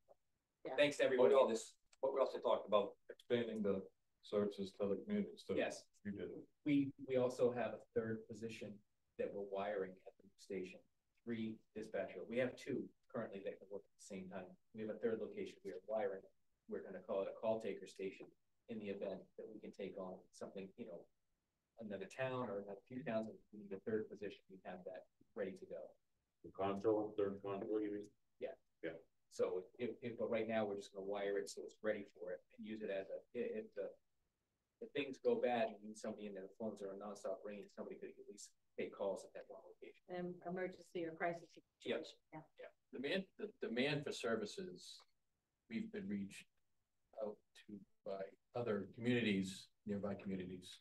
Yeah. Thanks to everybody on this. But we also talked about expanding the services to other communities too. Yes. You did. We also have a third position that we're wiring at the station. 3 dispatcher. We have 2 currently that can work at the same time. We have a third location we are wiring. We're going to call it a call taker station in the event that we can take on something, another town or another few towns. We need a third position. We have that ready to go. The console, third console, you mean? Yeah. Yeah. So but right now we're just going to wire it so it's ready for it and use it as if things go bad, you need somebody in there, the phones are on nonstop ringing, somebody could at least take calls at that one location. An emergency or crisis situation. Yes. Yeah. The demand for services, we've been reached out to by other communities, nearby communities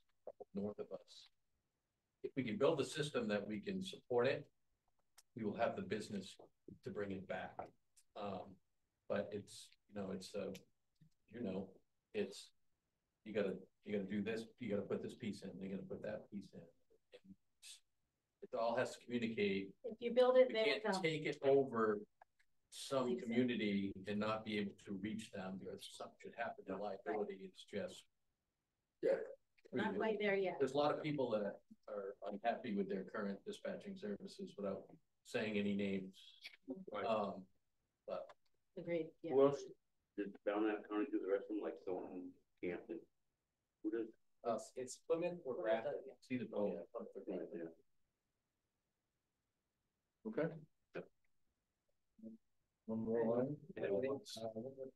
north of us. If we can build a system that we can support it, we will have the business to bring it back. But it's you gotta do this, you gotta put this piece in, you gotta put that piece in. And it all has to communicate. If you build it, We they can't come. take it over some Leaves it. community and not be able to reach them because something should happen to liability. It's just. Not quite there yet. There's a lot of people that are unhappy with their current dispatching services without saying any names. But Agreed, yeah. Who else did Belknap County do the rest of them, like Thornton, Campton? Who does? It's Plymouth or Grafton. see the bill. Yeah. Okay. One more line.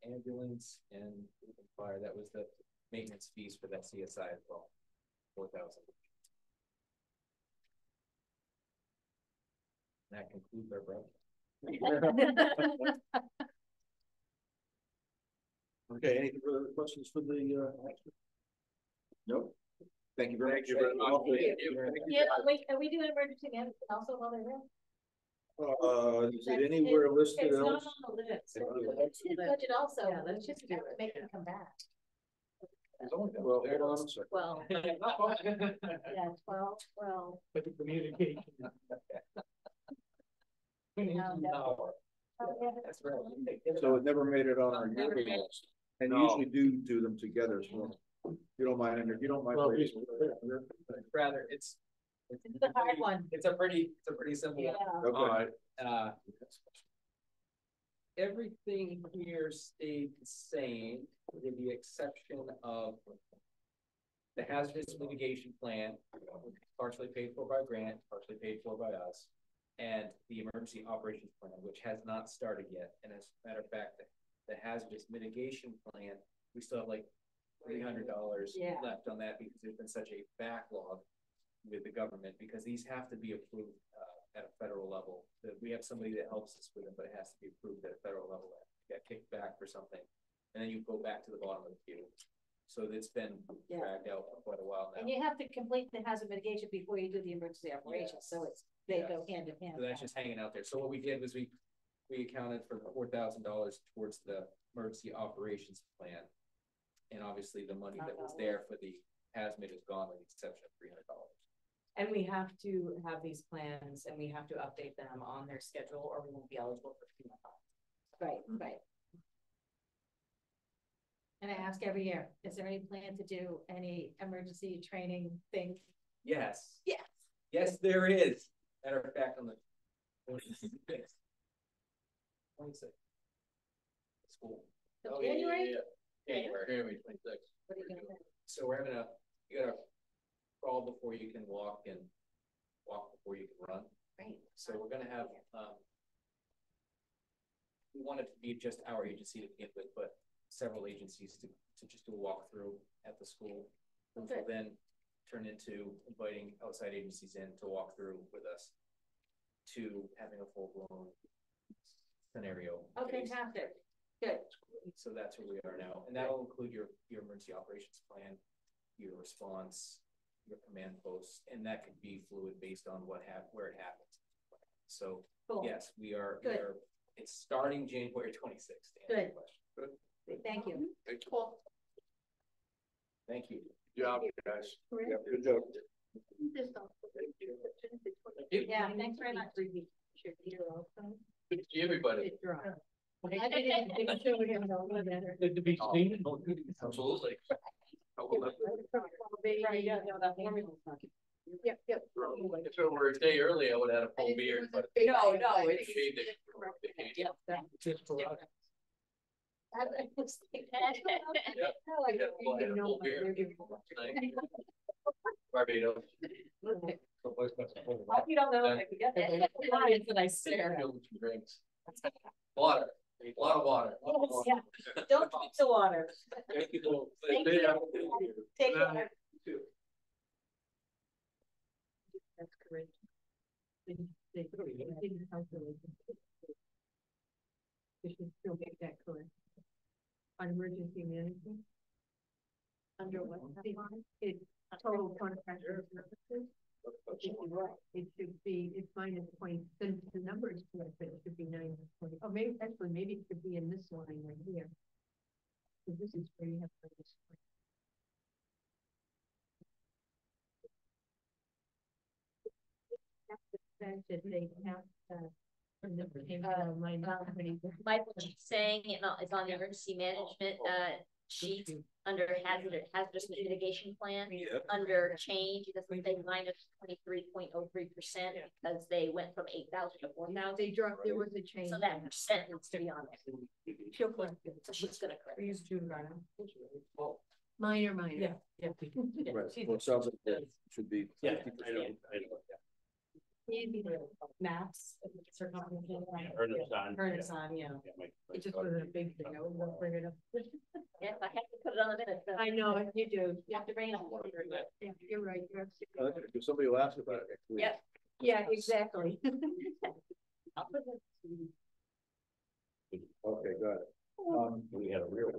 Ambulance and fire. That was the maintenance fees for that CSI as well. 4,000. That concludes our break. Okay, any further questions for the, nope. Thank you very much. Thank you very much. Yeah, wait, are we doing emergency management also while they're there? Is it anywhere listed It's not else? on the list. Okay. It's his budget also. Yeah, let's just just do have to it. make them come back. Well, hold on a second. Well, yeah, 12. But the communication. Oh, yeah. That's right. So it never made it on our yearly list. And No. usually do them together, so you don't mind, if you don't mind. Well, waiting. Rather, it's a hard one. It's a pretty simple Yeah. one. Okay. Everything here stayed the same, with the exception of the hazardous mitigation plan, which is partially paid for by grant, partially paid for by us, and the emergency operations plan, which has not started yet. And as a matter of fact, the hazardous mitigation plan, we still have like $300 Yeah. left on that because there's been such a backlog with the government, because these have to be approved at a federal level. We have somebody that helps us with them, but it has to be approved at a federal level. It got kicked back for something, and then you go back to the bottom of the queue. So it's been Yeah. dragged out for quite a while now. And you have to complete the hazard mitigation before you do the emergency operations, so they go hand in hand. So that's just hanging out there. So what we did was we accounted for $4,000 towards the emergency operations plan. And obviously the money that was there for the hazmat is gone with the exception of $300. And we have to have these plans and we have to update them on their schedule or we won't be eligible for FEMA funds. Right. And I ask every year, is there any plan to do any emergency training thing? Yes. Yes. Yes, there is. Matter of fact, on the 26th. School. So January? January 26th. What are you gonna do? So we're having you gotta crawl before you can walk and walk before you can run. Right. So we're gonna have, we want it to be just our agency to begin with, but several agencies to just do a walkthrough at the school. Which will then turn into inviting outside agencies in to walk through with us to having a full-blown scenario. Oh, phase. fantastic, good. So that's where we are now, and that'll include your emergency operations plan, your response, your command posts, and that could be fluid based on where it happens. So, Cool. yes, we are, Good. it's starting January 26th. to answer your Good. question. Thank you. Cool. Thank you. Good job, guys. Correct. Yeah, good job. This also- Yeah, thanks very much. Should be here also. Good to see everybody. It dropped. I didn't show him the letter. Good to be seen. Absolutely. Right, yeah, no, that formula's not. Yep, yep. If it were a day early, I would have had a full beard, but. No, no, they it's- shaved it. They changed it. Just for us. I was thinking- Yeah. No, I Yeah, don't well, I had even a know full what beard. they're doing. Barbados. Hope you don't know if I could get that. Clients that I stare at. Filled with some drinks. Water, a lot of water. Yeah, don't drink the water. Thank you. Thank you. Take care. That's correct. They didn't calculate. We should still make that correct. On emergency management. Under what? It's total contract services. It should be, it's minus 20, the number is correct, but it should be 9 20. Oh, maybe, actually, maybe it should be in this line right here. So this is where you have this. That they have, Michael, she's saying it's on the emergency management, sheet under hazardous mitigation plan. Under change, it doesn't say minus 23.03% because they went from 8,000 to 4,000. They dropped, there was a change. So that percent needs to be on there. She'll correct it. So she's gonna correct. We used to, right now. Minor. Yeah. Right, well, it sounds like that should be. Yeah, 50%. I know, Maps. Ernest on. Ernest on, yeah. It just wasn't a big thing, I won't bring it up. Yes, I have to put it on the minute. I know, you do. You have to bring it up. Yeah, you're right, you're absolutely right. If somebody will ask about it next week. Yep. Yeah, exactly. Okay, got it. We had a real.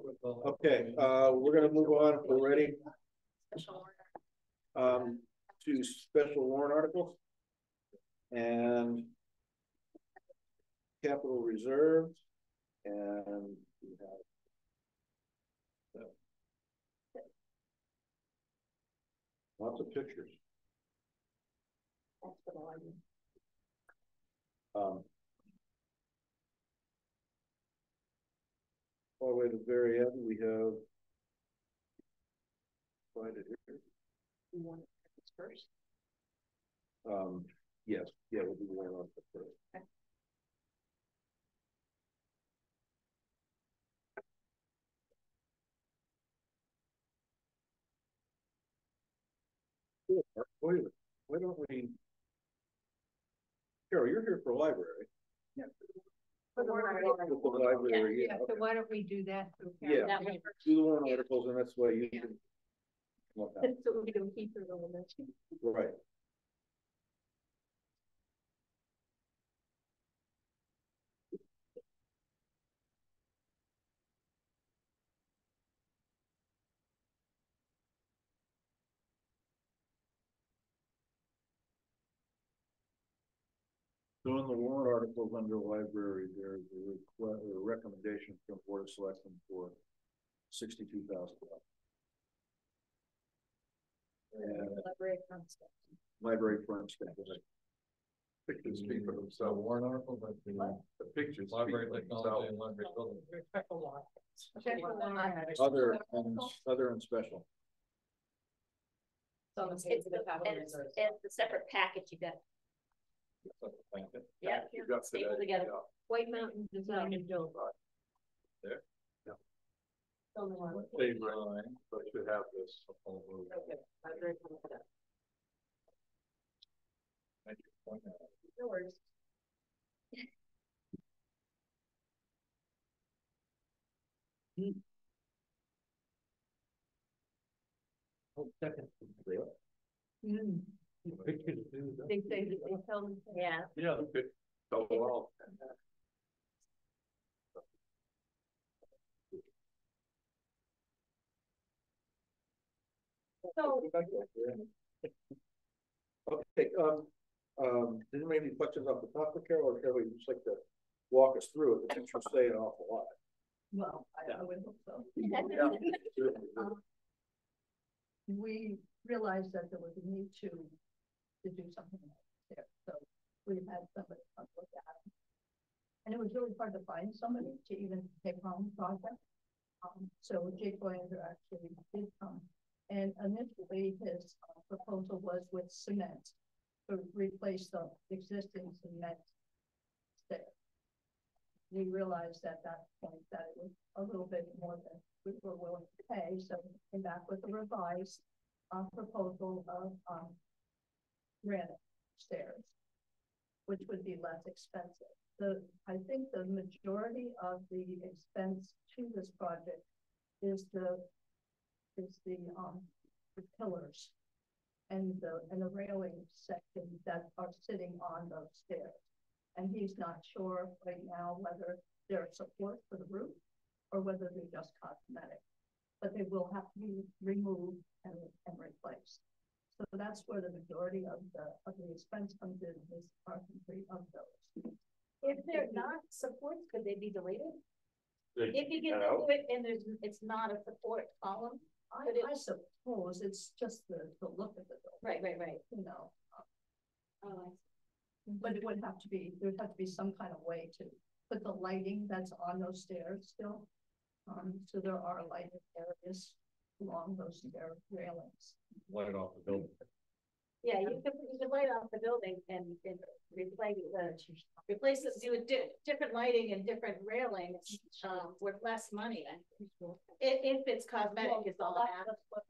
Okay, we're gonna move on, if we're ready, Special order. to special warrant articles. And capital reserves, and we have lots of pictures. All the way to the very end, we have find it here. You want it first? Yes, yeah, we'll do the warrant article first. Okay. Why don't we? Carol, you're here for library. Yeah. With the library, yeah. Yeah, so Okay. why don't we do that? So Yeah. That way. Do the warrant articles, and that's why you can. come up now. So we don't keep it all that. Right. So in the warrant articles under library, there's a recommendation from Board of Selectmen for $62,000. And library front stuff. Pictures speak for themselves. Warrant article, but the pictures. Library speak for technology themselves. and library building. Other and special. So it's It's the separate package you got. Yeah. You got Stapled today. together. Yeah. White Mountain Design and Build. There. Yeah. Save line, but should have this. Okay, I'm very cool with that. Thank you. No worries. They say that they tell them. Yeah. Yeah, good. So well. So, Okay, didn't we have any questions off the top of Carol, or Carol, would you just like to walk us through it? The pictures say an awful lot. Well, I would hope so. We realized that there was a need to do something there, so we had somebody come look at it. And it was really hard to find somebody to even take on the project. So Jake Boyander actually did come, and initially his proposal was with cement to replace the existing cement there. We realized at that point that it was a little bit more than we were willing to pay, so we came back with a revised proposal of granite stairs, which would be less expensive. I think the majority of the expense to this project is the pillars and the railing section that are sitting on those stairs. And he's not sure right now whether they're support for the roof or whether they're just cosmetic, but they will have to be removed and replaced. So that's where the majority of the expense comes in, is carpentry of those. if they're not supports, could they be deleted? They If you take get that out. into it and it's not a support column? I suppose it's just the look of the building. Right. You know, Oh, but it would have to be, there'd have to be some kind of way to put the lighting that's on those stairs still. So there are lighting areas along those stair railings. Light off the building. yeah, you could light off the building and replace it, do a different lighting and different railings, with less money. If it's cosmetic, Well, it's all that. that's what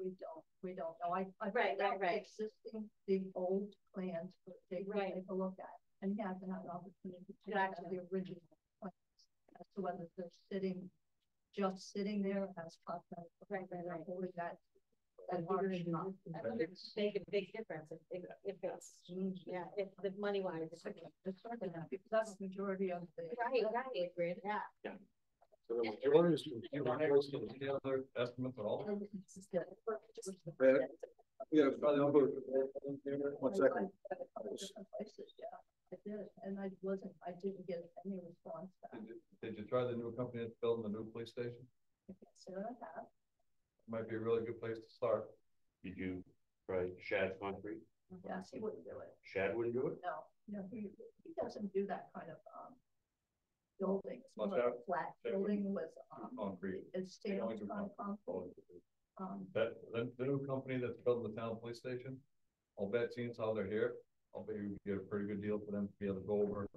we don't know. I Right. existing, the old plans, but they will Right. take a look at, and he hasn't had an opportunity to look at Gotcha. the original plans as to whether they're just sitting there as cosmetic. Right. Or is that. That would make a big difference if it's, yeah, if the money wise. It's certainly not, because that's the majority of the. Right, yeah. So the majority is, you want to any other estimates at all? Yeah, one second. Different places, yeah, I did, and I didn't get any response back. Did you try the new company that's building the new police station? I can't say that I have. Might be a really good place to start. Did you try Shad Concrete? Yes, he wouldn't do it. Shad wouldn't do it? No, he doesn't do that kind of, buildings, Must like have. flat building with, Concrete. it's They steel only do on concrete. That, the new company that's building the town police station, I'll bet since how they're here, I'll bet you get a pretty good deal for them to be able to go over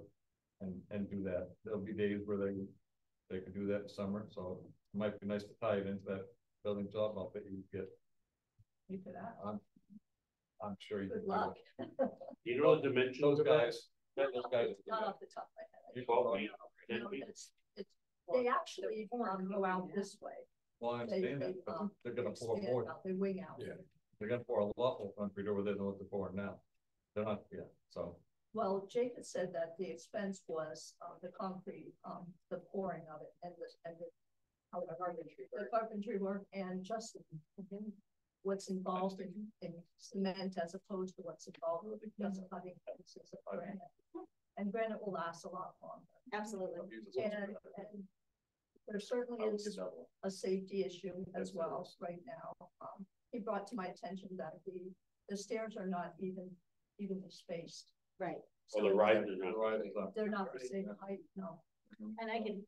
and do that. There'll be days where they could do that in summer, so it might be nice to tie it into that building job. I'll bet you get, You could ask. I'm sure you Good could. luck. You know the dimensions Those of that? guys, those guys. Not off the top of my head. 12 feet, No, 10 feet? it's, they actually, go out this way. Well, I understand that, but they're gonna pour expand more. out, they wing out. Yeah. They're gonna pour a lot more concrete over there than what they're pouring now. They're not, yeah, so. Well, Jake had said that the expense was, the concrete, the pouring of it and the carpentry work and just what's involved in cement as opposed to what's involved with just cutting pieces of granite. And granite will last a lot longer. Absolutely. And there certainly is a safety issue as well right now. He brought to my attention that the stairs are not evenly spaced. Right. Or the risers are. They're not the same height, no. And I can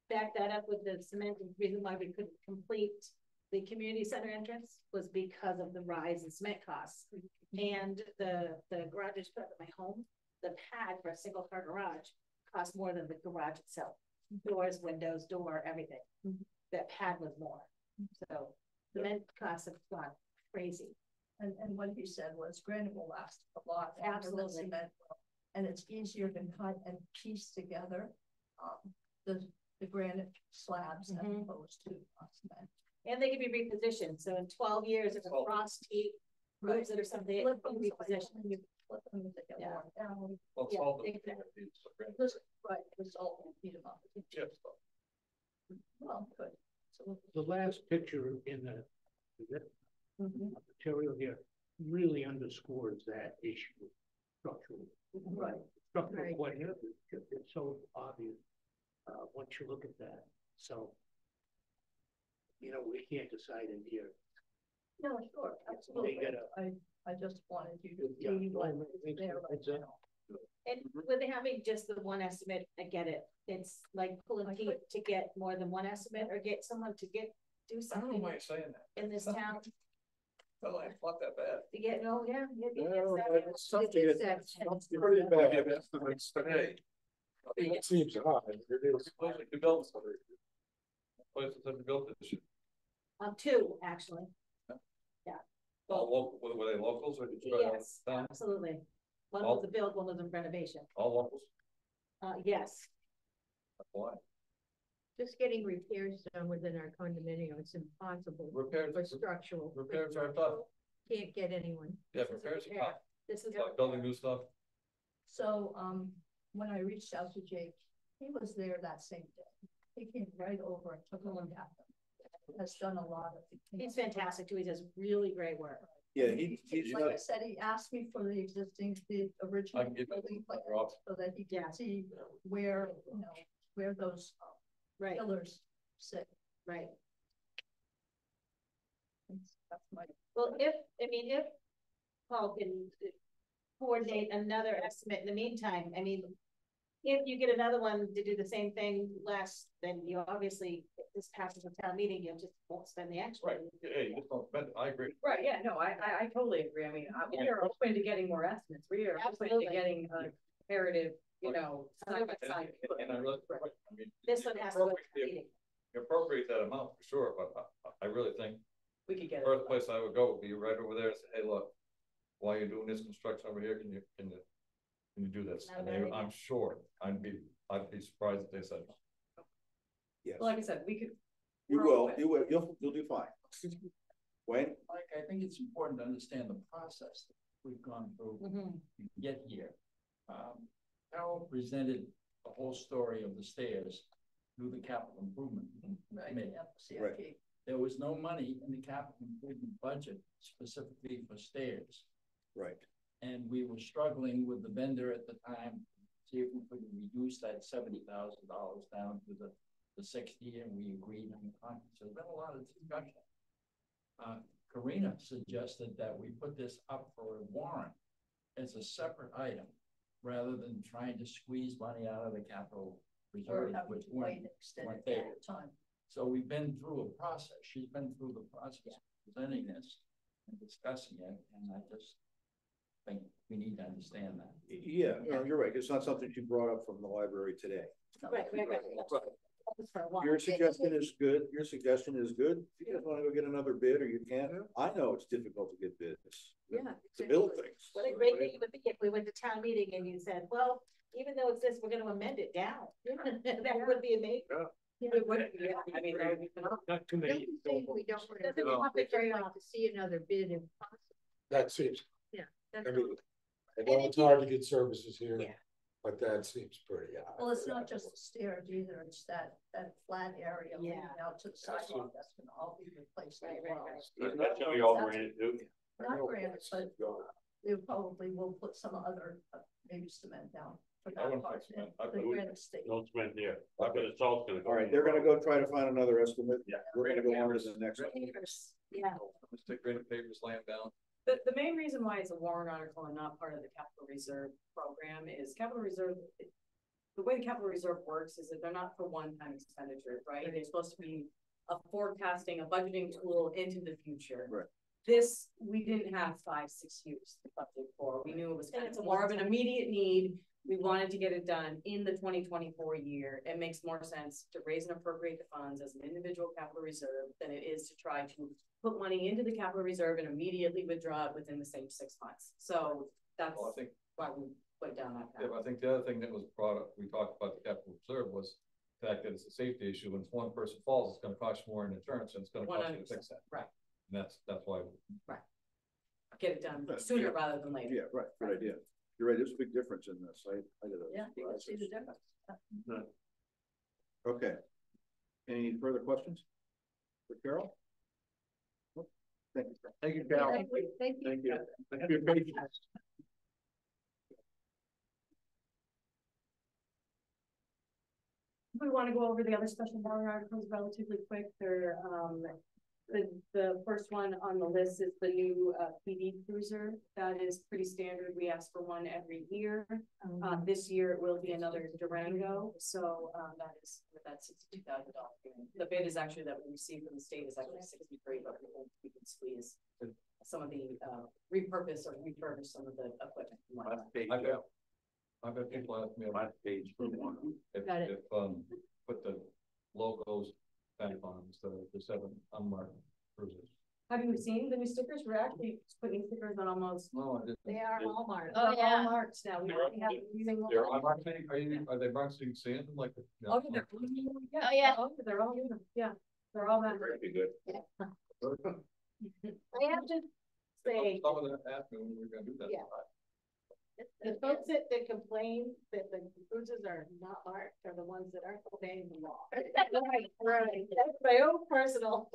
back that up with the cement. The reason why we couldn't complete the community center entrance was because of the rise in cement costs. And the garage is put at my home, the pad for a single car garage costs more than the garage itself. Doors, windows, door, everything. that pad was more, so cement costs have gone crazy. And what he said was granite will last a lot. Absolutely. Cement will. And it's easier to cut and piece together, the granite slabs as opposed to cement. And they can be repositioned, so in 12 years, if a frost heat moves it or something, it Flip can them be so they repositioned. can flip them as they get Yeah. worn down. Well, it's Yeah, all the- exactly. Right, result in beat 'em up. Chips, though. Well, good. So The last picture in the material here really underscores that issue structurally. right. Structural Right. question, it's so obvious, once you look at that, so. We can't decide in here. No, sure, absolutely. gotta- I just wanted you to Yeah, see what no, is there right exactly. now. And with having just the one estimate, I get it, it's like pulling teeth to get more than one estimate, or get someone to do I don't know something why you're saying that. in this town Oh, it's not that bad. to get, no, yeah. It's tough to It is get, that- it's pretty bad to get estimates today. It seems high, it is. Places have built places have built this shit. Two, actually, All local, were they locals or did you? yes, absolutely. One was a build, one was a renovation, All locals? yes. Why? Just getting repairs done within our condominium, it's impossible Repairs, for structural. repairs are tough. Can't get anyone. Yeah, This is a repairs are repair. tough. This is. It's like building new stuff. So, when I reached out to Jake, he was there that same day. He came right over and took a look at them. Has done a lot of. He's fantastic too, he does really great work. Yeah, he's Like not, I said, he asked me for the I original can give you building the plan rough. so that he Yeah. can see where, where those Right, pillars sit. right. That's my. Well, if Paul can coordinate another estimate in the meantime, I mean, if you get another one to do the same thing less, then you obviously, if this passes a town meeting, you just won't spend the extra. Right, yeah, you just don't spend it, I agree. Right, yeah, no, I totally agree. I mean, we are open to getting more estimates. We are open Absolutely. to getting a comparative, side by side. And I really, I mean. This one has to go to town meeting. You appropriate that amount for sure, but I really think We could get the it. first place I would go would be right over there and say, hey, look, while you're doing this construction over here, can you do this? Not a And bad they, idea. I'm sure, I'd be surprised if they said, no. yes, Well, like I said, we could. you we're will, open. you'll do fine. Wayne? Mike, I think it's important to understand the process that we've gone through to get here. Carol presented the whole story of the stairs through the capital improvement. Right, committee. yeah, Right. CIP. There was no money in the capital improvement budget specifically for stairs. Right, And we were struggling with the vendor at the time, see if we could reduce that $70,000 down to the 60, and we agreed on the contract. So there's been a lot of discussion. Karina suggested that we put this up for a warrant as a separate item, rather than trying to squeeze money out of the capital Or reserve, have which to wait weren't an extended weren't period there. of time. So we've been through a process. She's been through the process of presenting this and discussing it, and I just think we need to understand that. yeah, no, you're right, it's not something you brought up from the library today. Right. That was for a while. Your suggestion is good, If you guys wanna go get another bid, or you can, I know it's difficult to get bids. Yeah. To build things. What a great thing it would be if we went to town meeting and you said, well, even though it's this, we're gonna amend it down. That would be amazing. It would be, yeah, I mean, that would be phenomenal. Not too many. Doesn't say we don't want to, Doesn't do it. happen We'd just very like to see another bid if possible. That seems, That's I all. mean, I know it's hard to get services here, Yeah. but that seems pretty high. Well, it's not just the stairs either, it's that flat area leading Yeah. out to the sidewalk, that's gonna all be replaced as Right, well. That's gonna be all granted too. Not granted, but they probably will put some other, maybe cement down for I that wouldn't part. put cement. I The would- granite state. No cement there, but the salt's gonna go. All right, they're gonna go try to find another estimate. Yeah. We're gonna go on to the next one. Yeah. Let's take granite papers laying down. The main reason why it's a warrant article and not part of the capital reserve program is capital reserve. The way the capital reserve works is that they're not for one-time expenditures, right? They're supposed to be a forecasting, a budgeting tool into the future. Right. This, we didn't have 5-6 years to budget for. We knew it was kind of more of an immediate need. We wanted to get it done in the 2024 year. It makes more sense to raise and appropriate the funds as an individual capital reserve than it is to try to put money into the capital reserve and immediately withdraw it within the same 6 months. So that's Well, I think, why we went down that yeah, path. I think the other thing that was brought up, we talked about the capital reserve was the fact that it's a safety issue. When one person falls, it's gonna cost more in insurance and it's gonna cost you to fix that. Right. And that's why. Get it done Yeah. sooner rather than later. Yeah, right, good idea. You're right, there's a big difference in this. I did a. Yeah, you can see the difference. Okay. Any further questions for Carol? Thank you. Thank you, Carol. Thank you. Thank you. Thank you for your patience. We want to go over the other special warrant articles relatively quick. They're, the first one on the list is the new PD cruiser. That is pretty standard. We ask for one every year. This year it will be another Durango. So that's $62,000. The bid is actually that we received from the state is actually 63, but we can squeeze some of the repurpose or refurbish some of the equipment. I've got people ask me My about page. if, Got it. put the logos back on the 7 unmarked cruisers. Have you seen the new stickers? We're actually putting stickers on almost. No, I didn't. They are all marked. Oh, yeah. All marked now. We already have them using. They're unmarked, are they marked so you can see them like? Oh, they're, yeah. Oh, yeah. Oh, they're all, yeah, they're all marked. Very good. I have to say, Some of them asked me when we were gonna do that. Yeah. the folks that complain that the cruises are not marked are the ones that aren't obeying the law. Right. That's my own personal.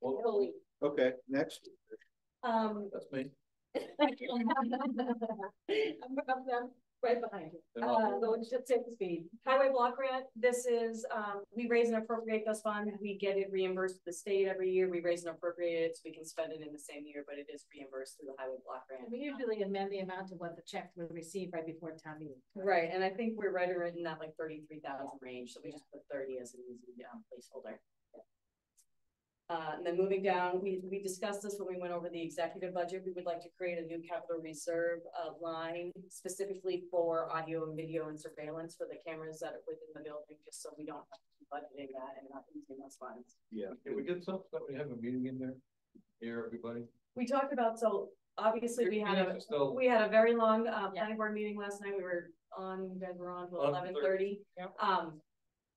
belief. Okay, next. That's me. I'm right behind you. So it's just take the speed. Highway block grant, this is, we raise and appropriate those funds. We get it reimbursed to the state every year. We raise and appropriate it so we can spend it in the same year, but it is reimbursed through the highway block grant. We usually amend the amount of what the check will receive right before town meeting. Right, and I think we're right around in that like 33,000 range, so we just put 30 as an easy placeholder. And then moving down, we discussed this when we went over the executive budget. We would like to create a new capital reserve line specifically for audio and video and surveillance for the cameras that are within the building, just so we don't have to keep budgeting that and not using those funds. Yeah. Can we get something that we have a meeting in there? Here, everybody? We talked about, so obviously we had Meetings are still- a very long planning board meeting last night. We were on, you guys were on till 11:30.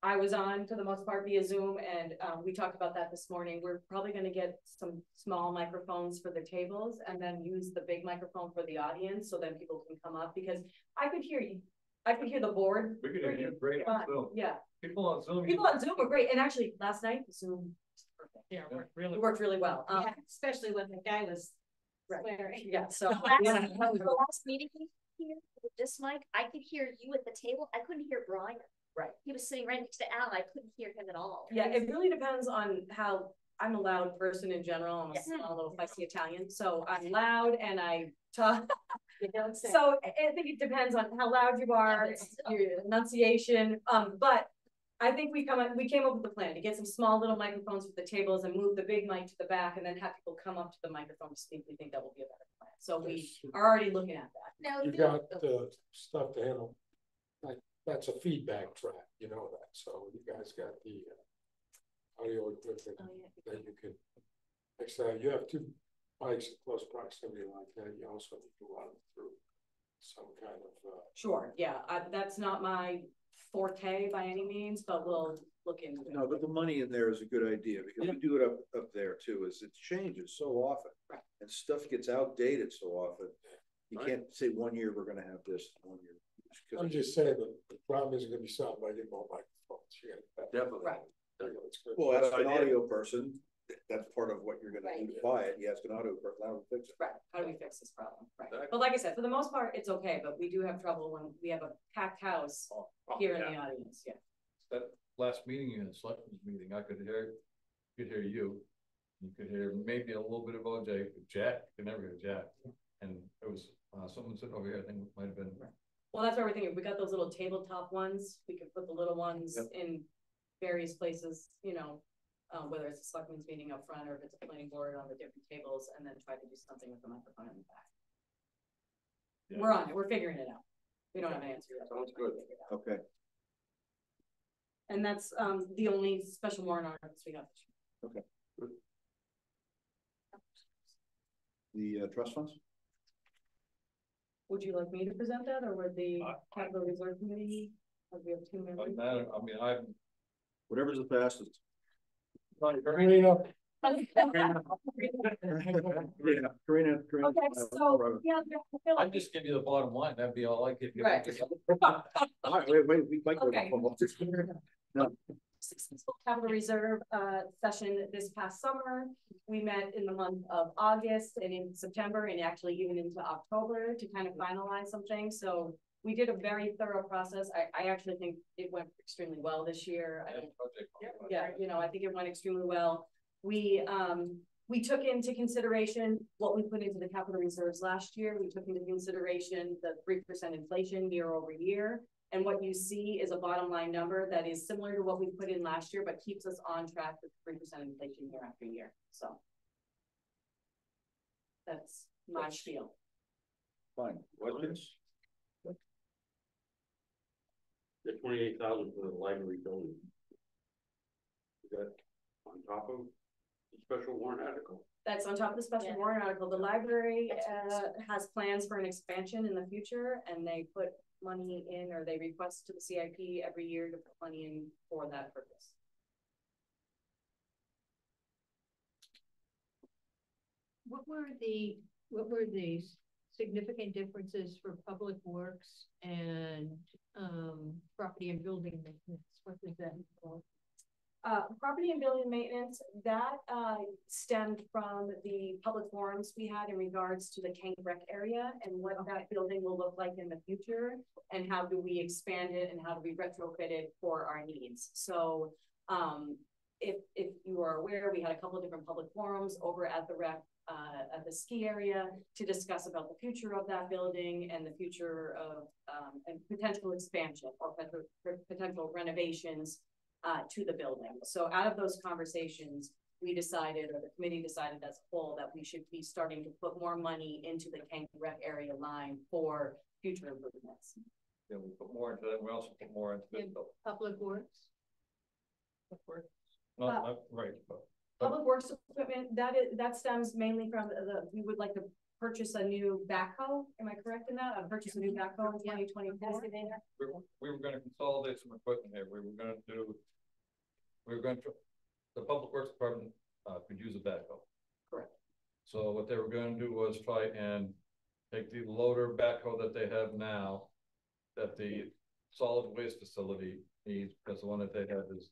I was on for the most part via Zoom, and we talked about that this morning. We're probably going to get some small microphones for the tables and then use the big microphone for the audience so that people can come up, because I could hear you. I could hear the board. We could hear you great on Zoom. Yeah. People on Zoom. People on Zoom were great. And actually last night, Zoom was perfect. Yeah, It worked really well. Yeah, especially when the guy was Right. swearing. Yeah, so. The last meeting here with this mic, I could hear you at the table. I couldn't hear Brian. Right. He was sitting right next to Al. I couldn't hear him at all. Yeah, it really depends on how, I'm a loud person in general. I'm a Yeah. small little feisty Italian, so I'm loud and I talk. You don't say. So I think it depends on how loud you are, Yeah, it's- your enunciation, but I think we came up with a plan to get some small little microphones for the tables and move the big mic to the back and then have people come up to the microphone to speak. We think that will be a better plan. So we are already looking at that. Now, You got the stuff to handle. That's a feedback track, you know that, so you guys got the audio equipment that you can. Next time you have 2 mics in close proximity like that, you also need to run through some kind of. Sure, yeah, that's not my forte by any means, but we'll look into it. No, but the money in there is a good idea, because we do it up there too, is it changes so often. Right. And stuff gets outdated so often. You can't say 1 year we're gonna have this, 1 year. I'm just saying that the problem isn't gonna be solved by getting more microphones. Definitely. Right. It's good. Well, as an idea. audio person, that's part of what you're gonna Right. do to buy it. You ask an audio person, how to fix it. Right, how do we fix this problem? Right, Exactly. but like I said, for the most part, it's okay, but we do have trouble when we have a packed house here in the audience, yeah. That last meeting in the selectmen's meeting, I could hear you. You could hear maybe a little bit of OJ, but Jack, you could never hear Jack. And it was someone sitting over here, I think it might have been. Well, that's what we're thinking. We got those little tabletop ones. We could put the little ones Yep. in various places, you know. whether it's a selectmen's meeting up front or if it's a planning board on the different tables, and then try to do something with the microphone in the back. Yeah. We're on it, we're figuring it out. We don't have an answer yet. Sounds good. Okay, And that's, the only special warrant articles we have this year. okay. Good. The trust funds? Would you like me to present that, or would the capital reserve committee? Or we have two members? I mean, I'm. Whatever's the fastest. Karina, Karina. Okay, so, yeah, I feel I like. just give you the bottom line, that'd be all I give you. Right. All right, wait, we might go. Okay. No. Successful capital reserve session this past summer. We met in the month of August and in September and actually even into October to kind of finalize some things. So we did a very thorough process. I actually think it went extremely well this year. Yeah, you know, I think it went extremely well. We took into consideration what we put into the capital reserves last year. We took into consideration the 3% inflation year over year. And what you see is a bottom line number that is similar to what we put in last year, but keeps us on track with 3% inflation year after year. So that's my spiel. Fine, what is? The 28,000 for the library building. Is that on top of the special warrant article? That's on top of the special warrant article. The library has plans for an expansion in the future, and they put money in, or they request to the CIP every year to put money in for that purpose. What were the significant differences for public works and property and building maintenance? What was that involved? Property and building maintenance, that stemmed from the public forums we had in regards to the King Rec area and what that building will look like in the future, and how do we expand it and how do we retrofit it for our needs. So if you are aware, we had a couple of different public forums over at the rec, at the ski area, to discuss about the future of that building and the future of and potential expansion or potential renovations to the building. So out of those conversations, we decided, or the committee decided as a whole, that we should be starting to put more money into the King Rec area line for future improvements. Yeah, we put more into that, we also put more into this building. Public works? Not right, but. Public works equipment, that stems mainly from we would like to purchase a new backhoe. Am I correct in that? Purchase a new backhoe in 2024. We were gonna consolidate some equipment here. The public works department could use a backhoe. Correct. So what they were gonna do was try and take the loader backhoe that they have now, that the solid waste facility needs, because the one that they have is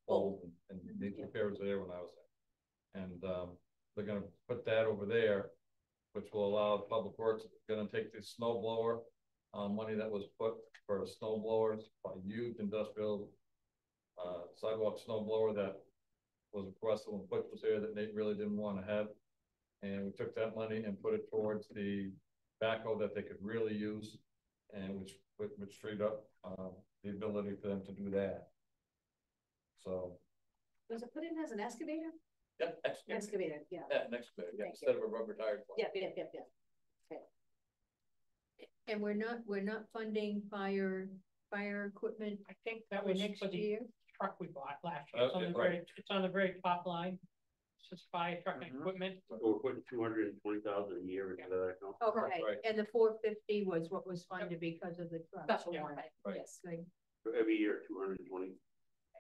old and needs repairs there when I was there. And they're gonna put that over there, which will allow public works, gonna take the snow blower, money that was put for snow blowers, by used industrial sidewalk snow blower that was requested when Butch was there that Nate really didn't want to have. And we took that money and put it towards the backhoe that they could really use, and which freed up the ability for them to do that. So. Was it put in as an excavator? Yeah, Excavator, yeah. Yeah, an excavator, yeah, instead of a rubber tire. Yeah. Okay. And we're not funding fire equipment I think that for was next for the year? truck we bought last year. It's on the right. it's on the very top line. It's just fire truck and equipment. We're putting 220,000 a year into that account. Okay, Right. and the 450 was what was funded because of the truck. Special Yeah. warrant, Right. yes. Like, So every year, 220.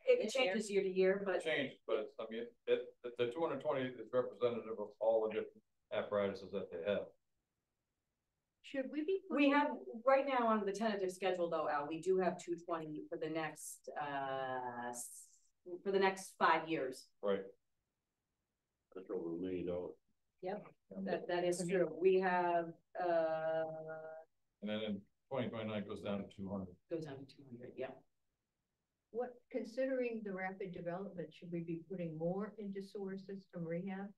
It changes year to year, but Changed, but I mean, the 220 is representative of all the different apparatuses that they have. should we be? we putting- have, right now on the tentative schedule though, Al, we do have 220 for the next 5 years. Right. That's over $1 million. Yep, that is true. We have, And then in 2029 goes down to 200. goes down to 200, yeah. What, considering the rapid development, should we be putting more into sewer system rehab?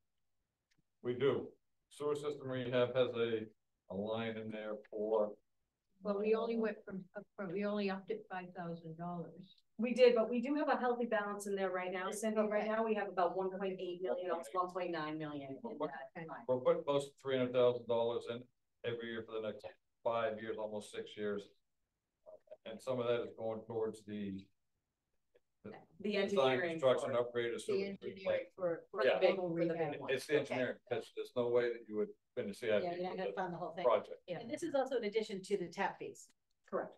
We do. Sewer system rehab has a line in there for Well, we only went we only upped it $5,000. We did, but we do have a healthy balance in there right now, Cindy. Right now, we have about 1.8 million, almost 1.9 million. in that fund. We're putting close to $300,000 in every year for the next 5 years, almost 6 years. And some of that is going towards the The design, engineering. construction, upgrade, of The sewage engineering treatment. for Yeah. total For the big rehab. one. It's the engineering, because there's no way that you would finish the Yeah, you're not gonna fund the whole thing. project. And this is also in addition to the tap fees. Correct.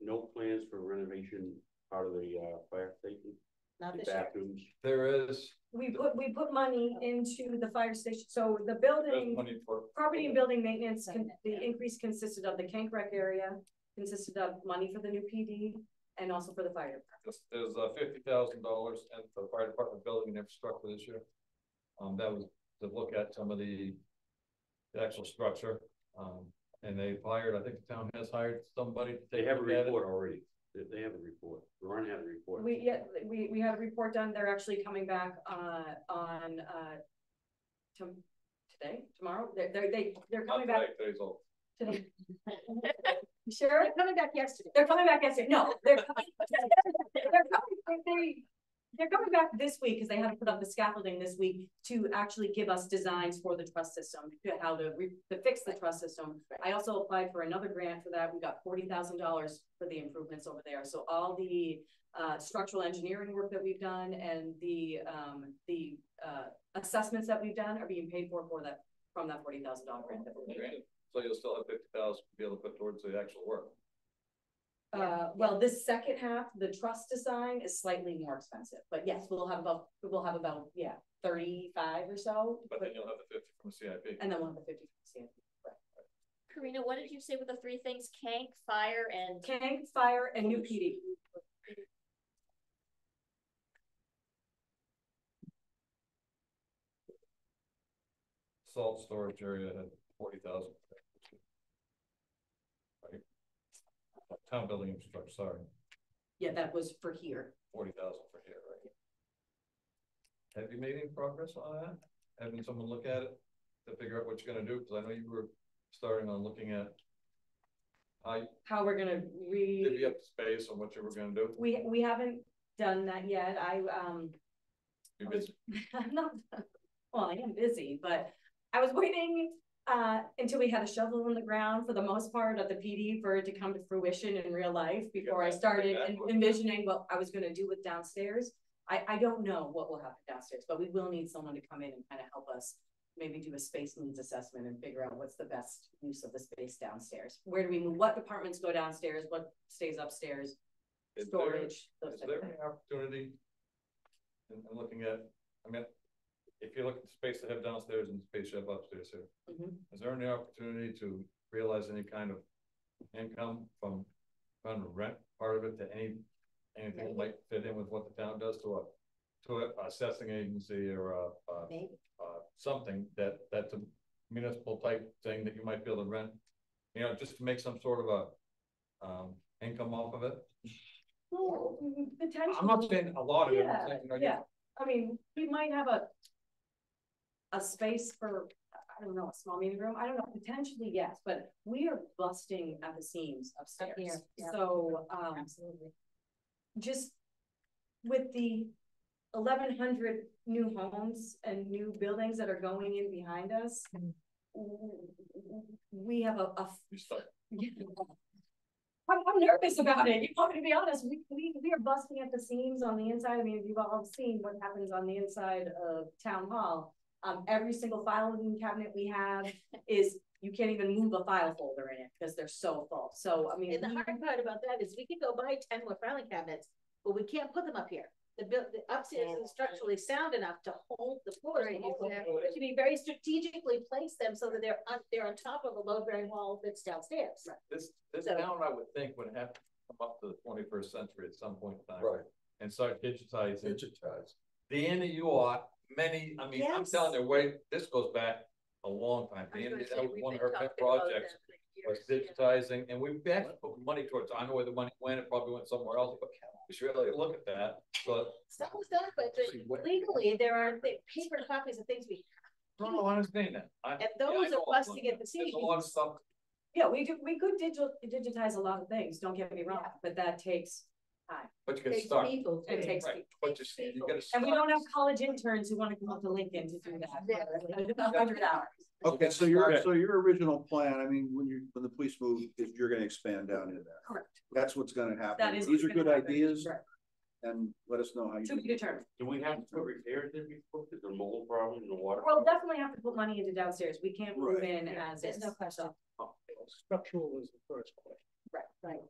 No plans for renovation part of the fire station, Not the this year. bathrooms? There is, We put money into the fire station, so the there's building, money for. property and building maintenance, the increase consisted of the Kank Rec area, consisted of money for the new PD, and also for the fire department. There's $50,000 in the fire department building and infrastructure this year. That was to look at some of the actual structure. And they've hired, I think the town has hired somebody. To They take have a look at it. report already. They have a report. Ron had a report. We had a report done, they're actually coming back, tomorrow, they're coming back Not today, today's old. today. You sure? They're coming back yesterday. They're coming back yesterday, no, they're coming back this week, because they had to put up the scaffolding this week to actually give us designs for the truss system, how to fix the truss system. I also applied for another grant for that, we got $40,000 for the improvements over there, so all the structural engineering work that we've done and the assessments that we've done are being paid for that, from that $40,000 grant that we're getting. So you'll still have 50,000 to be able to put towards the actual work. Well, this second half, the truss design is slightly more expensive, but yes, we'll have about 35 or so. But then you'll have the 50 from the CIP. And then we'll have the 50 from Karina, what did you say were the three things? Kank, fire, and Kank, fire, and new PD. Salt storage area had 40,000. Right. Town building infrastructure, sorry, Yeah, that was for here. 40,000 for here, right? Have you made any progress on that? Having someone look at it to figure out what you're gonna do? Because I know you were starting on looking at How we're gonna divvy up space and what you were gonna do. we haven't done that yet. You're busy. I'm not, well, I am busy, but I was waiting until we had a shovel in the ground for the most part of the PD for it to come to fruition in real life before I started envisioning what I was gonna do with downstairs. I don't know what will happen downstairs, but we will need someone to come in and kind of help us maybe do a space needs assessment and figure out what's the best use of the space downstairs. Where do we move? What departments go downstairs? What stays upstairs? Storage. Is there any opportunity in looking at, I mean, if you look at the space they have downstairs and the space you have upstairs here, is there any opportunity to realize any kind of income from trying to rent part of it to anything that might fit in with what the town does to a assessing agency or something that's a municipal type thing that you might be able to rent, just to make some sort of a income off of it? Well, potentially. I'm not saying a lot of it. I'm saying, Yeah, I mean, we might have a space for, I don't know, a small meeting room. I don't know, potentially, yes, but we are busting at the seams upstairs. So, absolutely. Just with the 1,100 new homes and new buildings that are going in behind us, we have I'm nervous about it. You want me to be honest? We are busting at the seams on the inside. I mean, you've all seen what happens on the inside of town hall. Every single filing cabinet we have is, you can't even move a file folder in it because they're so full. So, I mean, And the hard part about that is we could go buy 10 more filing cabinets, but we can't put them up here. The upstairs is structurally sound enough to hold the floors. Right, To be very strategically place them so that they're on top of a load-bearing wall that's downstairs. This So- town, I would think, would have to come up to the 21st century at some point in time. Right. And start digitizing. Digitized. The end you are, I'm telling you, this goes back a long time. That was one of her pet projects, was digitizing, and we've actually put money towards, I don't know where the money went, it probably went somewhere else, but we should really look at that, but. Stuff was done, but legally, there are paper copies of things we. No, I understand that. And those are busting at the There's a lot of seams. stuff Yeah, we could digitize a lot of things, don't get me wrong, but that takes time. But you get Takes stuck. people It too. takes Right, but you get And we don't have college interns who wanna come up to Lincoln to do that. Exactly. for 100 hours. Okay, so your original plan, I mean, when the police move, is you're gonna expand down into that. Correct. That's what's gonna happen. That is. These are what's good gonna happen. ideas, Right. and let us know how you. To be determined. Do we have to put repairs in before, because the mold problem in the water? We'll definitely have to put money into downstairs. We can't move Right. in as There's is. no question. Structural is the first question. Right.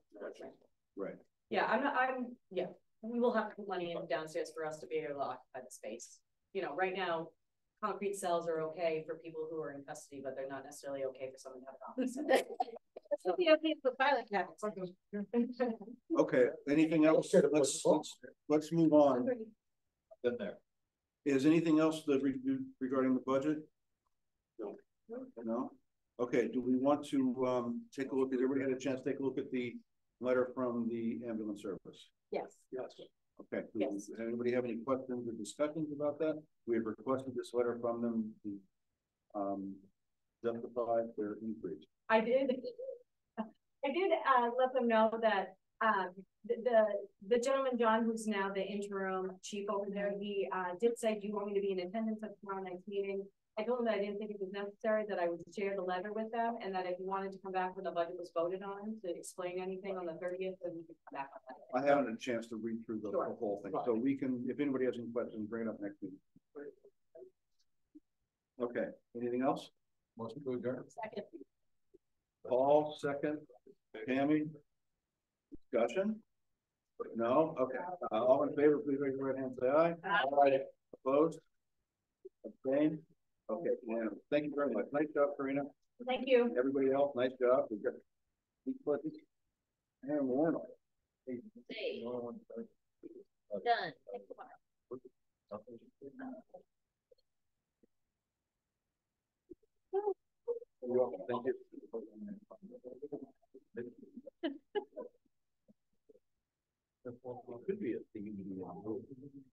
Right. Yeah, yeah, we will have to put money in downstairs for us to be able to occupy the space. You know, right now, concrete cells are okay for people who are in custody, but they're not necessarily okay for someone to have an office. That's the okay for filing cabinets. Okay, anything else? Let's move on. Been there. Is anything else regarding the budget? No. No? Okay, do we want to take a look, has everybody had a chance to take a look at the letter from the ambulance service? Yes. Yes. Okay, Yes. does anybody have any questions or discussions about that? We have requested this letter from them to justify their increase. I did let them know that, the gentleman, John, who's now the interim chief over there, he, did say, do you want me to be in attendance at tomorrow night's meeting? I told him that I didn't think it was necessary, that I would share the letter with them, and that if he wanted to come back when the budget was voted on to explain anything on the 30th, then we could come back on that. I haven't had a chance to read through the Sure. whole thing, so we can, if anybody has any questions, bring it up next week. Okay, anything else? Most people adjourn. Second. Paul, second. Tammy? Discussion? No? Okay. All in favor, please raise your right hand, say aye. Aye. Opposed? Abstained? Okay, yeah, thank you very much. Nice job, Karina. Thank you. Everybody else, nice job. We've got these questions. And Warren. Hey, done. You're welcome. Thank you. Could be a theme.